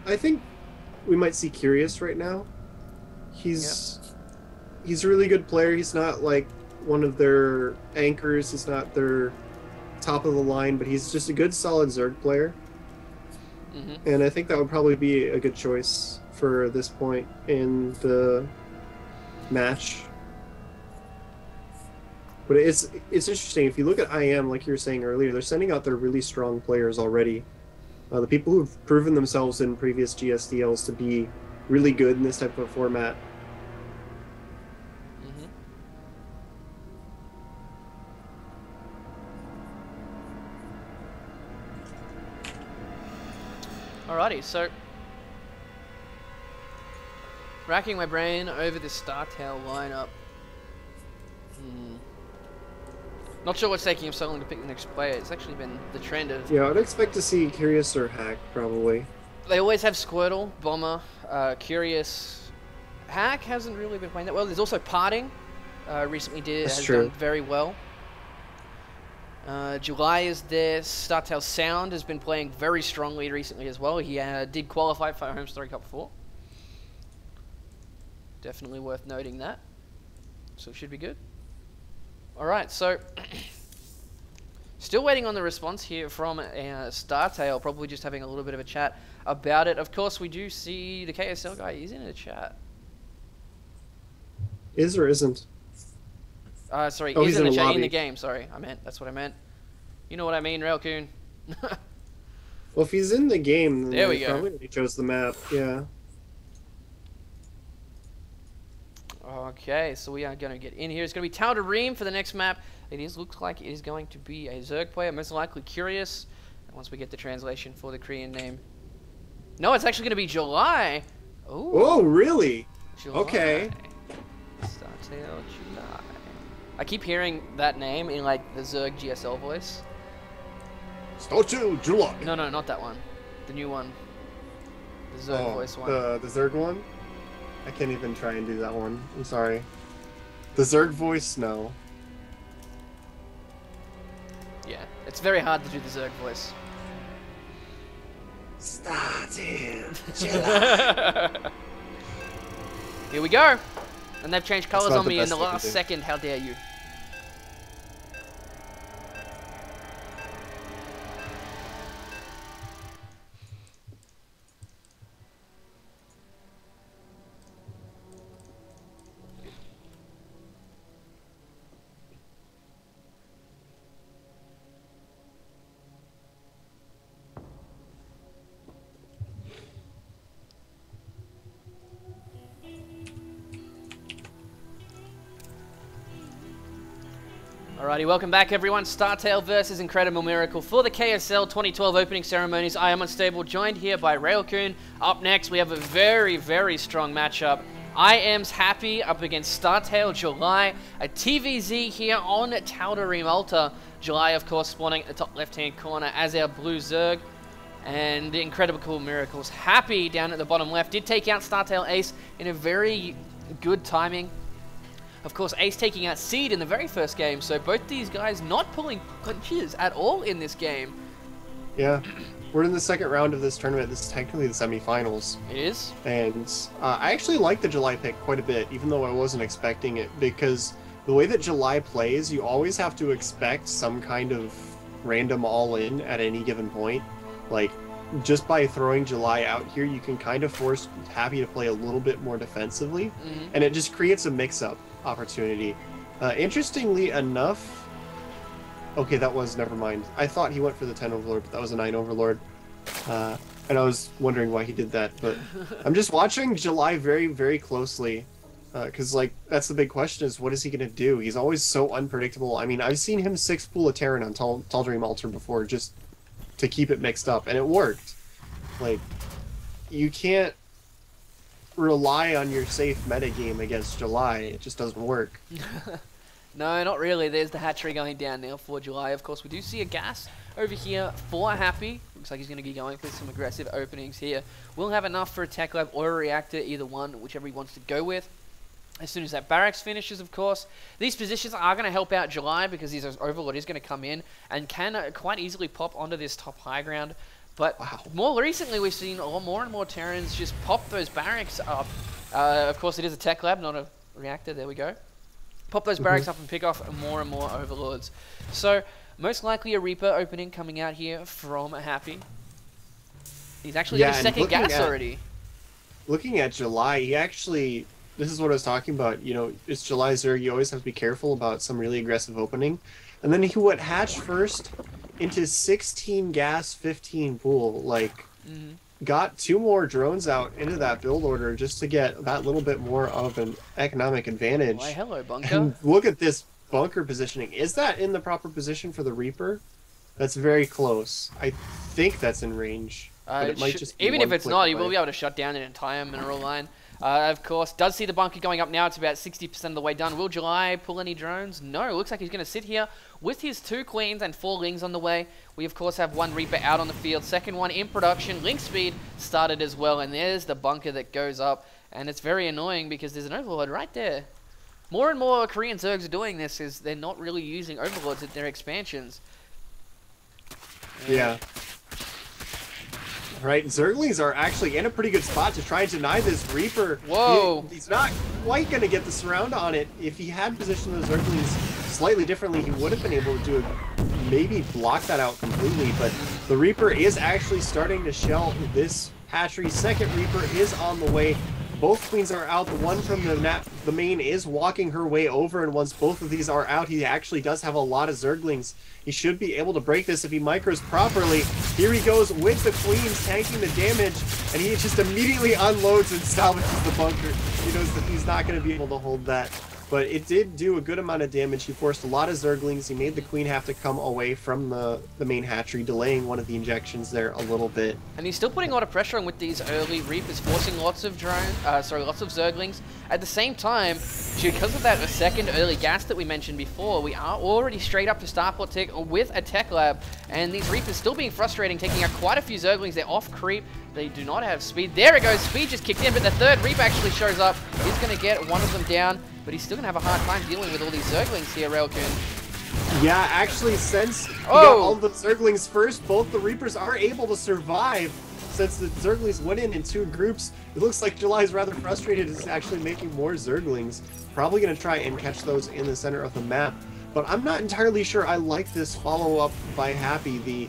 I think we might see Curious right now. He's a really good player. He's not like one of their anchors. He's not their top of the line, but he's just a good, solid Zerg player. And I think that would probably be a good choice for this point in the match. But it's interesting, if you look at IM, like you were saying earlier, they're sending out their really strong players already. The people who've proven themselves in previous GSDLs to be really good in this type of format. Alrighty, so racking my brain over the Startale lineup. Not sure what's taking him so long to pick the next player. It's actually been the trend of... Yeah, I'd expect to see Curious or Hack, probably. They always have Squirtle, Bomber, Curious. Hack hasn't really been playing that well. There's also Parting. Recently has done very well. July is there. Startale Sound has been playing very strongly recently as well. He did qualify for Home Story Cup 4. Definitely worth noting that. So it should be good. Alright, so still waiting on the response here from Startale, probably just having a little bit of a chat about it. Of course, we do see the KSL guy is in a chat. Is or isn't? Sorry, oh, is in the chat lobby. in the game, sorry. That's what I meant. You know what I mean, Relkun. Well, if he's in the game, then there we go. Probably chose the map, yeah. Okay, so we are going to get in here. It's going to be Tal'Darim for the next map. Looks like it is going to be a Zerg player, most likely Curious. Once we get the translation for the Korean name. No, it's actually going to be July. Ooh. Oh, really? July. Okay. Startale July. I keep hearing that name in like the Zerg GSL voice. Startale July. No, not that one. The new one. The Zerg voice one. The Zerg one? I can't even try and do that one. I'm sorry. The Zerg voice? No. Yeah, it's very hard to do the Zerg voice. Startale. Here we go. And they've changed colors on me in the last second. How dare you? Alrighty, welcome back everyone. Startale versus Incredible Miracle for the KSL 2012 opening ceremonies. I am Unstable, joined here by Relkun. Up next, we have a very, very strong matchup. IM's Happy up against Startale July. A TVZ here on Tal'Darim Altar. July, of course, spawning at the top left-hand corner as our blue Zerg. And the incredible cool miracles. Happy down at the bottom left did take out Startale Ace in a very good timing. Of course, Ace taking out Seed in the very first game, so both these guys not pulling punches at all in this game. Yeah, we're in the second round of this tournament. This is technically the semifinals. It is. And I actually like the July pick quite a bit, even though I wasn't expecting it, because the way that July plays, you always have to expect some kind of random all-in at any given point. Like, just by throwing July out here, you can kind of force Happy to play a little bit more defensively, and it just creates a mix-up opportunity. Interestingly enough, okay, that was, never mind. I thought he went for the 10 Overlord, but that was a 9 Overlord. And I was wondering why he did that, but I'm just watching July very, very closely, because, like, that's the big question is, what is he going to do? He's always so unpredictable. I mean, I've seen him 6-pool a Terran on Tall Dream Altar before, just to keep it mixed up, and it worked. Like, you can't rely on your safe metagame against July. It just doesn't work. No, not really. There's the hatchery going down now for July. Of course, we do see a gas over here for Happy. Looks like he's going to be going for some aggressive openings here. We'll have enough for a Tech Lab or a Reactor, either one, whichever he wants to go with. As soon as that barracks finishes, of course, these positions are going to help out July because his Overlord is going to come in and can quite easily pop onto this top high ground. But more recently, we've seen a lot more and more Terrans just pop those barracks up. Of course, it is a Tech Lab, not a Reactor. There we go. Pop those barracks up and pick off more and more Overlords. So, most likely a Reaper opening coming out here from Happy. He's actually got his second gas already. Looking at July, he actually... This is what I was talking about. You know, it's July Zerg. You always have to be careful about some really aggressive opening. And then he went hatch first into 16 gas, 15 pool. Like, got 2 more drones out into that build order just to get that little bit more of an economic advantage. Why, hello, bunker. And look at this bunker positioning. Is that in the proper position for the Reaper? That's very close. I think that's in range. But it might just be even if it's not, away. he will be able to shut down an entire mineral line. Of course, does see the bunker going up now. It's about 60% of the way done. Will July pull any drones? No, looks like he's going to sit here with his 2 Queens and 4 Lings on the way. We, of course, have 1 Reaper out on the field. Second one in production. Link speed started as well. And there's the bunker that goes up. And it's very annoying because there's an Overlord right there. More and more Korean Zergs are doing this is they're not really using Overlords at their expansions. Yeah. Right, Zerglings are actually in a pretty good spot to try and deny this Reaper. Whoa! He's not quite going to get the surround on it. If he had positioned those Zerglings slightly differently, he would have been able to do maybe block that out completely. But the Reaper is actually starting to shell this hatchery. Second Reaper is on the way. Both Queens are out. The one from the main is walking her way over, and once both of these are out, he actually does have a lot of Zerglings. He should be able to break this if he micros properly. Here he goes with the Queens, tanking the damage, and he just immediately unloads and salvages the bunker. He knows that he's not going to be able to hold that. But it did do a good amount of damage. He forced a lot of Zerglings. He made the Queen have to come away from the main hatchery, delaying one of the injections there a little bit. And he's still putting a lot of pressure on with these early Reapers, forcing lots of lots of Zerglings. At the same time, because of that second early gas that we mentioned before, we are already straight up to Starport Tick with a Tech Lab. And these Reapers still being frustrating, taking out quite a few Zerglings. They're off creep. They do not have speed. There it goes. Speed just kicked in, but the third Reaper actually shows up. He's going to get one of them down. But he's still going to have a hard time dealing with all these Zerglings here, Railkun. Yeah, actually, since he got all the Zerglings first, both the Reapers are able to survive. Since the Zerglings went in 2 groups, it looks like July's rather frustrated. Is actually making more Zerglings. Probably going to try and catch those in the center of the map. But I'm not entirely sure I like this follow-up by Happy. The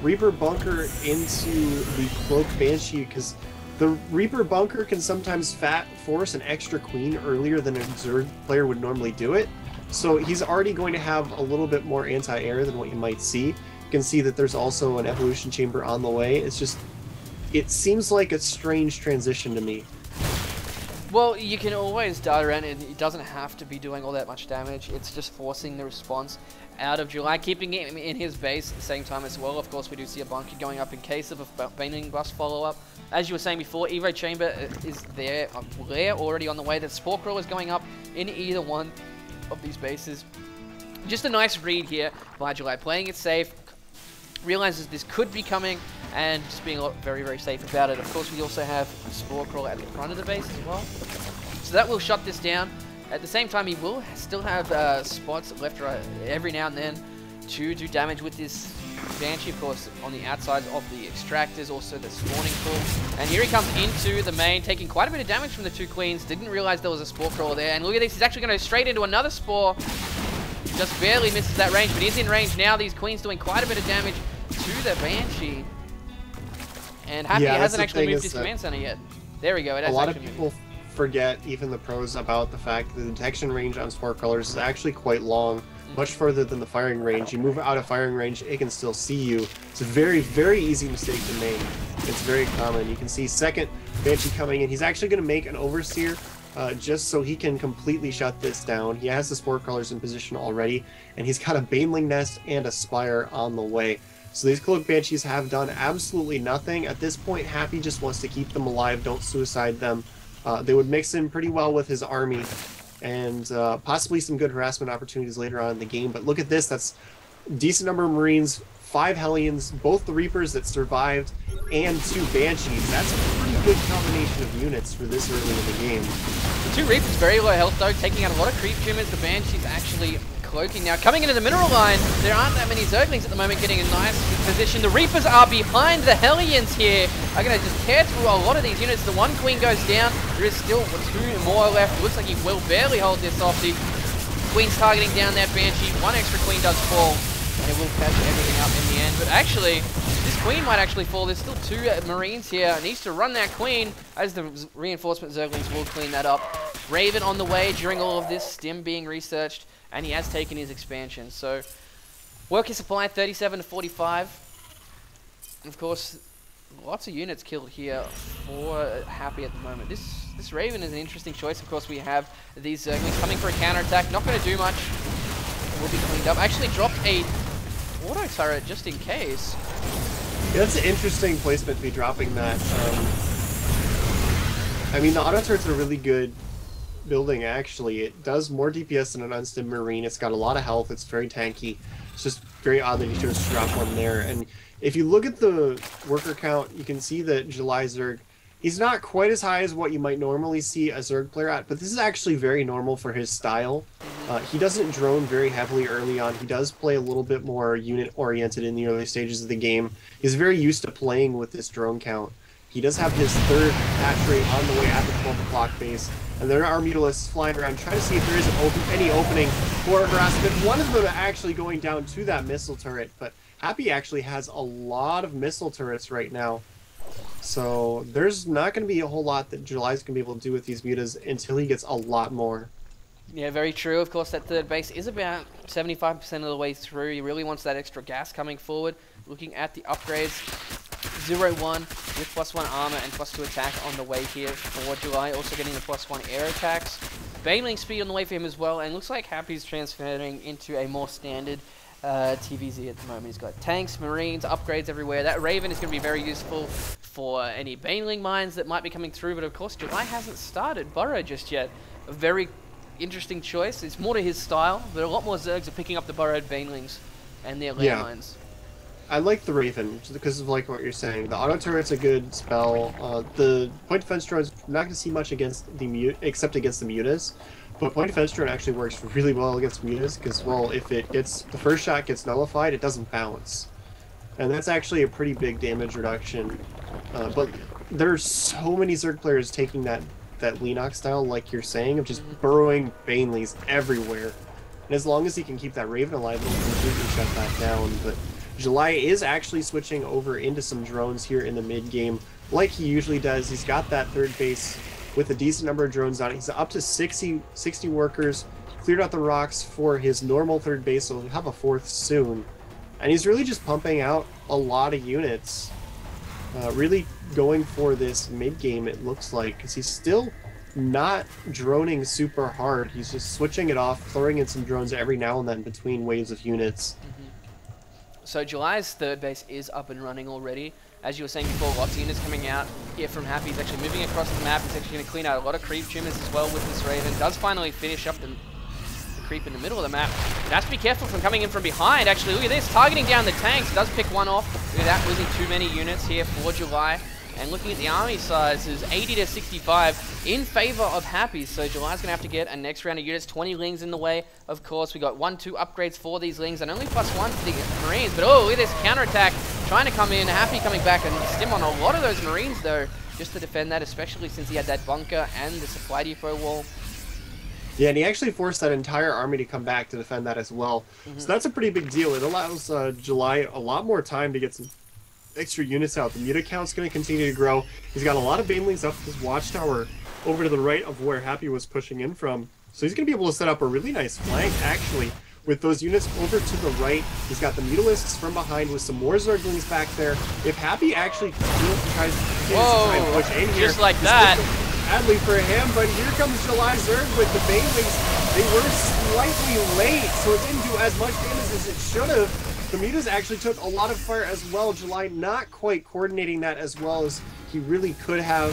Reaper bunker into the Cloak Banshee, because the Reaper bunker can sometimes force an extra Queen earlier than a Zerg player would normally do it. So he's already going to have a little bit more anti-air than what you might see. You can see that there's also an evolution chamber on the way. It's just, it seems like a strange transition to me. Well, you can always dart around and it doesn't have to be doing all that much damage. It's just forcing the response out of July, keeping him in his base at the same time as well. Of course, we do see a bunker going up in case of a Baneling Bust follow-up. As you were saying before, Evo Chamber is there. They're already on the way. The Spore Crawler is going up in either one of these bases. Just a nice read here by July, playing it safe, realizes this could be coming, and just being very, very safe about it. Of course, we also have Spore Crawler at the front of the base as well. So that will shut this down. At the same time, he will still have spots left every now and then to do damage with this Banshee, of course, on the outsides of the extractors, also the spawning pool. And here he comes into the main, taking quite a bit of damage from the two queens. Didn't realize there was a Spore Crawler there. And look at this, he's actually going to go straight into another Spore. Just barely misses that range, but he's in range now. These queens doing quite a bit of damage to the Banshee. And Happy hasn't actually moved his command center yet. There we go. A lot of people forget, even the pros, about the fact that the detection range on Spore Crawlers is actually quite long. Much further than the firing range. You move out of firing range, it can still see you. It's a very, very easy mistake to make. It's very common. You can see second Banshee coming in. He's actually going to make an Overseer just so he can completely shut this down. He has the Spore Crawlers in position already, and he's got a Baneling Nest and a Spire on the way. So these Cloak Banshees have done absolutely nothing. At this point, Happy just wants to keep them alive, don't suicide them. They would mix in pretty well with his army, and possibly some good harassment opportunities later on in the game. But look at this, that's a decent number of Marines, 5 Hellions, both the Reapers that survived, and 2 Banshees. That's a pretty good combination of units for this early in the game. The 2 Reapers very low health though, taking out a lot of creep tumors. The Banshee's actually cloaking now. Coming into the mineral line, there aren't that many Zerglings at the moment getting a nice position. The Reapers are behind the Hellions here. Are going to just tear through a lot of these units. The one Queen goes down. There is still 2 more left. Looks like he will barely hold this off. The Queen's targeting down that Banshee. 1 extra Queen does fall, and it will catch everything up in the end. But actually, this Queen might actually fall. There's still 2 Marines here. Needs to run that Queen, as the reinforcement Zerglings will clean that up. Raven on the way during all of this. Stim being researched. And he has taken his expansion. So, worker supply 37 to 45. And of course, lots of units killed here for Happy at the moment. This Raven is an interesting choice. Of course, we have these Zerglings coming for a counterattack. Not going to do much. It will be cleaned up. Actually dropped a auto turret just in case. Yeah, that's an interesting placement to be dropping that. I mean, the auto turrets are really good building, actually. It does more DPS than an unstim Marine. It's got a lot of health. It's very tanky. It's just very odd that you chose to drop one there. And if you look at the worker count, you can see that July Zerg, he's not quite as high as what you might normally see a Zerg player at, but this is actually very normal for his style. He doesn't drone very heavily early on. He does play a little bit more unit-oriented in the early stages of the game. He's very used to playing with this drone count. He does have his 3rd hatch rate on the way at the 12 o'clock base, and there are Mutalisks flying around trying to see if there is any opening for harassment. One of them actually going down to that missile turret, but Happy actually has a lot of missile turrets right now. So there's not going to be a whole lot that July's going to be able to do with these mutas until he gets a lot more. Yeah, very true. Of course, that 3rd base is about 75% of the way through. He really wants that extra gas coming forward. Looking at the upgrades, 0-1 with +1 armor and +2 attack on the way here for July. Also getting the +1 air attacks. Baneling speed on the way for him as well. And looks like Happy's transferring into a more standard TVZ at the moment. He's got tanks, Marines, upgrades everywhere. That Raven is going to be very useful for any Baneling mines that might be coming through. But of course, July hasn't started Burrow just yet. A very interesting choice. It's more to his style, but a lot more Zergs are picking up the burrowed Banelings and their landmines. I like the Raven, just because of like what you're saying. The auto turret's a good spell. The point defense drone's not going to see much against the except against the mutas. But point defense drone actually works really well against mutas, because, well, if it gets the first shot gets nullified, it doesn't bounce. And that's actually a pretty big damage reduction. But there's so many Zerg players taking that Leenox style, like you're saying, of just burrowing Baneleys everywhere. And as long as he can keep that Raven alive, he'll completely shut that down. But July is actually switching over into some drones here in the mid-game, like he usually does. He's got that 3rd base with a decent number of drones on it. He's up to 60 workers, cleared out the rocks for his normal 3rd base, so he'll have a 4th soon. And he's really just pumping out a lot of units. Really going for this mid-game, it looks like, because he's still not droning super hard. He's just switching it off, throwing in some drones every now and then between waves of units. So July's 3rd base is up and running already. As you were saying before, lots of units coming out here from Happy. He's actually moving across the map. He's actually going to clean out a lot of creep tumors as well with this Raven. Does finally finish up the creep in the middle of the map. He has to be careful from coming in from behind, actually. Look at this, targeting down the tanks. Does pick one off without losing too many units here for July. And looking at the army sizes, 80 to 65 in favor of Happy. So July's going to have to get a next round of units. 20 Lings in the way, of course. We got 1-2 upgrades for these Lings and only +1 for the Marines. But oh, look at this counterattack trying to come in. Happy coming back and stim on a lot of those Marines, though, just to defend that, especially since he had that bunker and the supply depot wall. Yeah, and he actually forced that entire army to come back to defend that as well. So that's a pretty big deal. It allows July a lot more time to get some extra units out. The muta count's going to continue to grow. He's got a lot of banelings up his watchtower over to the right of where Happy was pushing in from. So he's going to be able to set up a really nice flank, actually, with those units over to the right. He's got the mutalisks from behind with some more Zerglings back there. If Happy actually tries to try and push in here, just like that. Badly for him, but here comes July Zerg with the banelings. They were slightly late, so it didn't do as much damage as it should have. The mutas actually took a lot of fire as well. July not quite coordinating that as well as he really could have.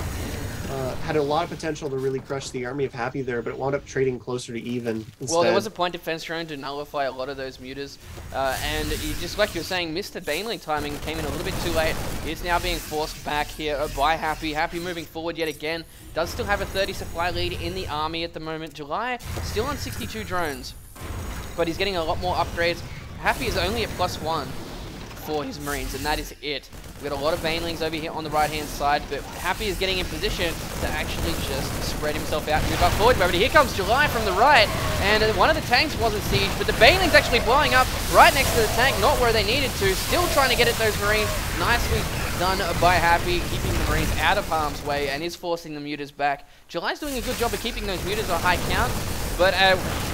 Had a lot of potential to really crush the army of Happy there, but it wound up trading closer to even instead. Well, there was a point defense drone to nullify a lot of those mutas, and he, just like you were saying, missed the baneling timing, came in a little bit too late. It's now being forced back here by Happy. Happy moving forward yet again. Does still have a 30 supply lead in the army at the moment. July still on 62 drones, but he's getting a lot more upgrades. Happy is only at +1 for his Marines, and that is it. We've got a lot of banelings over here on the right-hand side, but Happy is getting in position to actually just spread himself out and move up forward. But here comes July from the right, and one of the tanks wasn't sieged, but the banelings actually blowing up right next to the tank, not where they needed to. Still trying to get at those Marines. Nicely done by Happy, keeping the Marines out of harm's way, and is forcing the mutas back. July's doing a good job of keeping those mutas a high count, but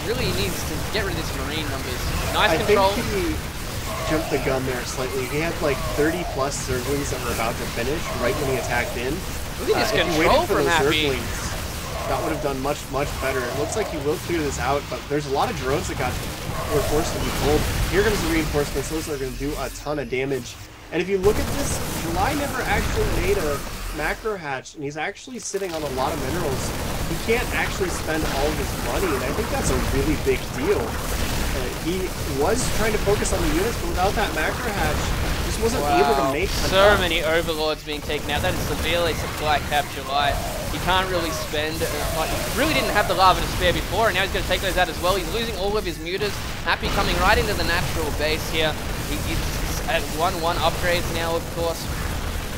really needs to get rid of this Marine numbers. Nice control. I think he jumped the gun there slightly. He had like 30+ Zerglings that were about to finish right when he attacked in. Look at this control from Happy. That would have done much better. It looks like he will clear this out, but there's a lot of drones that were forced to be pulled. Here comes the reinforcements. Those are going to do a ton of damage. And if you look at this, July never actually made a macro hatch, and he's actually sitting on a lot of minerals. He can't actually spend all of his money, and I think that's a really big deal. He was trying to focus on the units, but without that macro hatch, just wasn't able to make so many overlords being taken out. That is severely supply cap July. He can't really spend much. He really didn't have the lava to spare before, and now he's going to take those out as well. He's losing all of his mutas. Happy coming right into the natural base here. He's at 1-1 upgrades now, of course.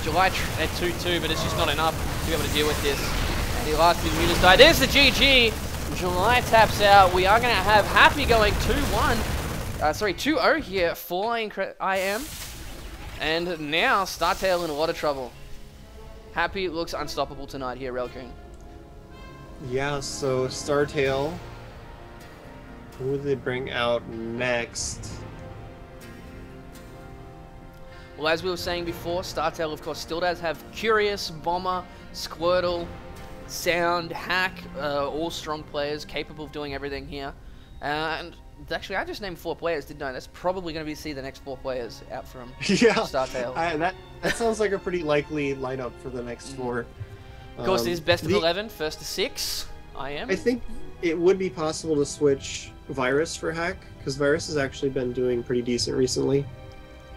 July at 2-2, but it's just not enough to be able to deal with this. And the last few mutas die. There's the GG. July taps out. We are going to have Happy going 2-1. Sorry, 2-0 here for IM. And now Startale in a lot of trouble. Happy looks unstoppable tonight here, Relkun. Yeah, so Startale. Who would they bring out next? Well, as we were saying before, Startale, of course, still does have Curious, Bomber, Squirtle, Sound, Hack, all strong players capable of doing everything here. And actually, I just named 4 players, didn't I? That's probably going to see the next 4 players out from Startale. That sounds like a pretty likely lineup for the next 4. Of course, it is best of 11, first to 6. I think it would be possible to switch Virus for Hack, because Virus has actually been doing pretty decent recently.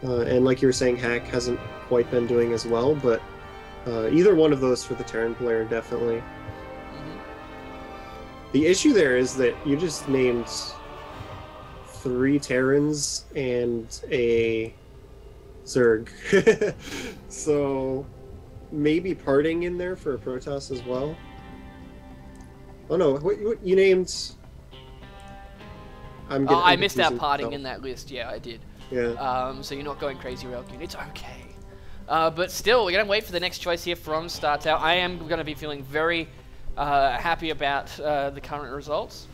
And like you were saying, Hack hasn't quite been doing as well, but either one of those for the Terran player, definitely. The issue there is that you just named 3 Terrans and a Zerg. So maybe parting in there for a Protoss as well. Oh no, what you named... I missed out parting in that list, yeah, I did. Yeah. So you're not going crazy, Relkun. It's okay. But still, we're going to wait for the next choice here from Startale. I am going to be feeling very happy about the current results.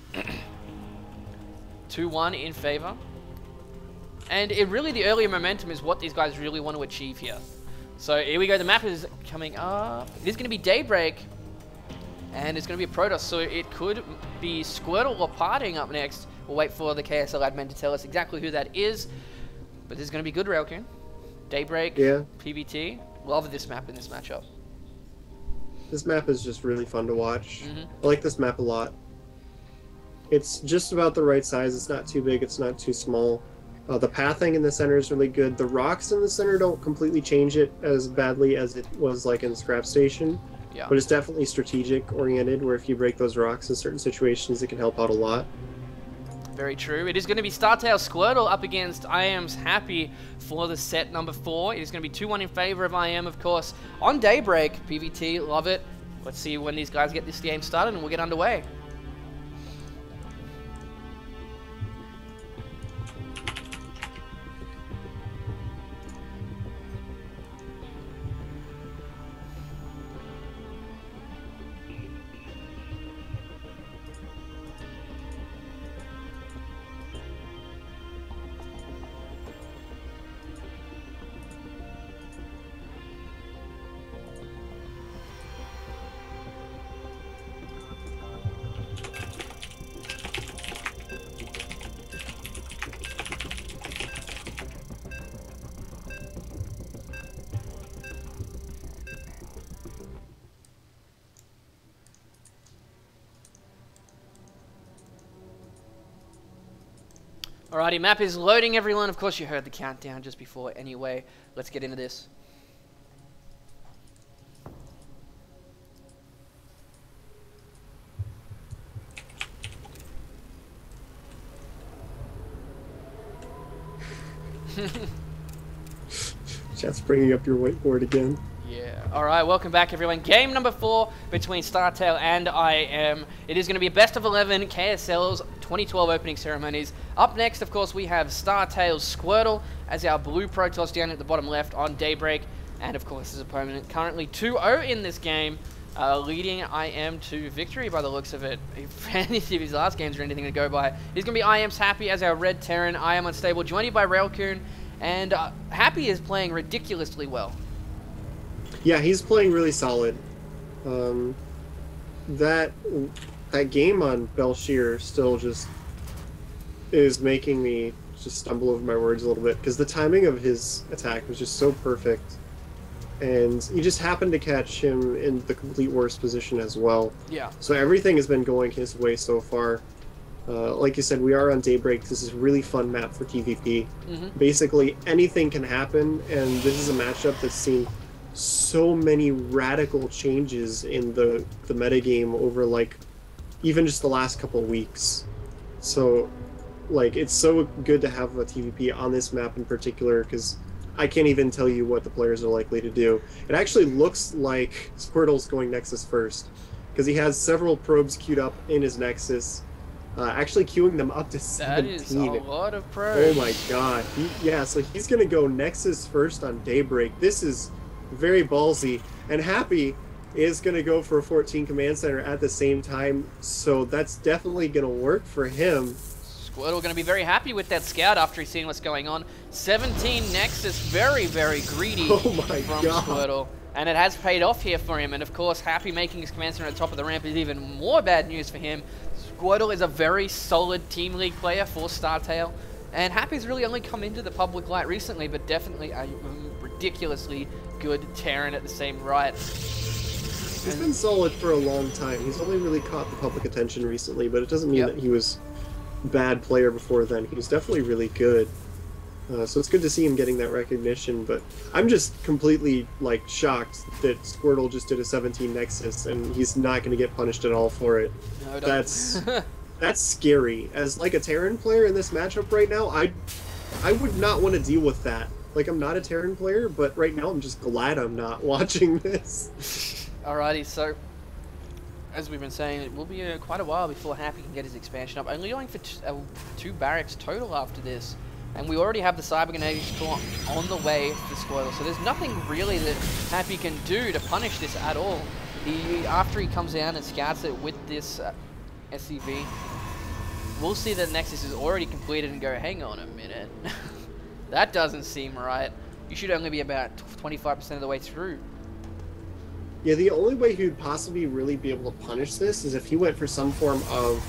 2-1 in favor. And really, the earlier momentum is what these guys really want to achieve here. So here we go. The map is coming up. It is going to be Daybreak. And it's going to be a Protoss. So it could be Squirtle or Parting up next. We'll wait for the KSL admin to tell us exactly who that is. But this is going to be good, Relkun. Daybreak, yeah. PBT. Love this map in this matchup. This map is just really fun to watch. I like this map a lot. It's just about the right size. It's not too big. It's not too small. The pathing in the center is really good. The rocks in the center don't completely change it as badly as it was like in Scrap Station. Yeah. But it's definitely strategic oriented, where if you break those rocks in certain situations, it can help out a lot. Very true. It is going to be Startale Squirtle up against IM's Happy for the set number 4. It is going to be 2-1 in favor of IM, of course. On Daybreak, PVT, love it. Let's see when these guys get this game started and we'll get underway. Alrighty, map is loading, everyone. Of course, you heard the countdown just before. Anyway, let's get into this. Chat's bringing up your whiteboard again. Yeah. Alright, welcome back, everyone. Game number 4 between Startale and IM. It is going to be a best of 11 KSL's 2012 opening ceremonies. Up next, of course, we have Startale's Squirtle as our blue Protoss down at the bottom left on Daybreak. And, of course, his opponent currently 2-0 in this game, leading IM to victory by the looks of it. If any of his last games are anything to go by. He's going to be IM's Happy as our red Terran, IM Unstable, joined by Railcoon. And Happy is playing ridiculously well. Yeah, he's playing really solid. That game on Belshir still just is making me just stumble over my words a little bit, because the timing of his attack was just so perfect, and you just happened to catch him in the complete worst position as well. Yeah. So everything has been going his way so far. Like you said, we are on Daybreak. This is a really fun map for PvP. Basically, anything can happen, and this is a matchup that's seen so many radical changes in the metagame over, like, even just the last couple of weeks. So, like, it's so good to have a TVP on this map in particular, because I can't even tell you what the players are likely to do. It actually looks like Squirtle's going Nexus first, because he has several probes queued up in his Nexus. Actually queuing them up to 17. That is a lot of probes. Oh my god. Yeah, so he's going to go Nexus first on Daybreak. This is very ballsy. And Happy is going to go for a 14 command center at the same time, so that's definitely going to work for him. Squirtle going to be very happy with that scout after he's seen what's going on. 17 Nexus, very, very greedy Oh my from god. Squirtle. And it has paid off here for him. And of course, Happy making his command center at the top of the ramp is even more bad news for him. Squirtle is a very solid Team League player for Startale. And Happy's really only come into the public light recently, but definitely a ridiculously good Terran at the same right. He's been solid for a long time. He's only really caught the public attention recently, but it doesn't mean that he was a bad player before then. He was definitely really good. So it's good to see him getting that recognition, but I'm just completely, like, shocked that Squirtle just did a 17 Nexus, and he's not going to get punished at all for it. No, that's scary. As, like, a Terran player in this matchup right now, I would not want to deal with that. Like, I'm not a Terran player, but right now I'm just glad I'm not watching this. Alrighty, so as we've been saying, it will be quite a while before Happy can get his expansion up. Only going for 2 barracks total after this. And we already have the Cybernetic Core on the way to the Squirtle, so there's nothing really that Happy can do to punish this at all. After he comes down and scouts it with this SCV, we'll see that Nexus is already completed and go, hang on a minute. That doesn't seem right. You should only be about 25% of the way through. Yeah, the only way he would possibly really be able to punish this is if he went for some form of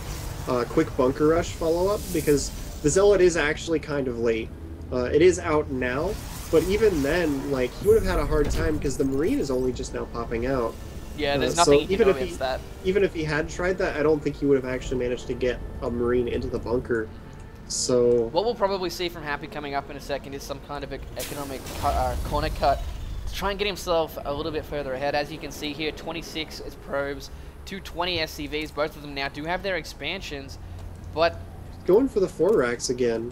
quick bunker rush follow-up, because the Zealot is actually kind of late. It is out now, but even then, like, he would have had a hard time because the Marine is only just now popping out. Yeah, there's nothing you can do if against that. even if he had tried that, I don't think he would have actually managed to get a Marine into the bunker. So what we'll probably see from Happy coming up in a second is some kind of economic corner cut to try and get himself a little bit further ahead. As you can see here, 26 is probes, 220 SCVs. Both of them now do have their expansions, but going for the 4 racks again.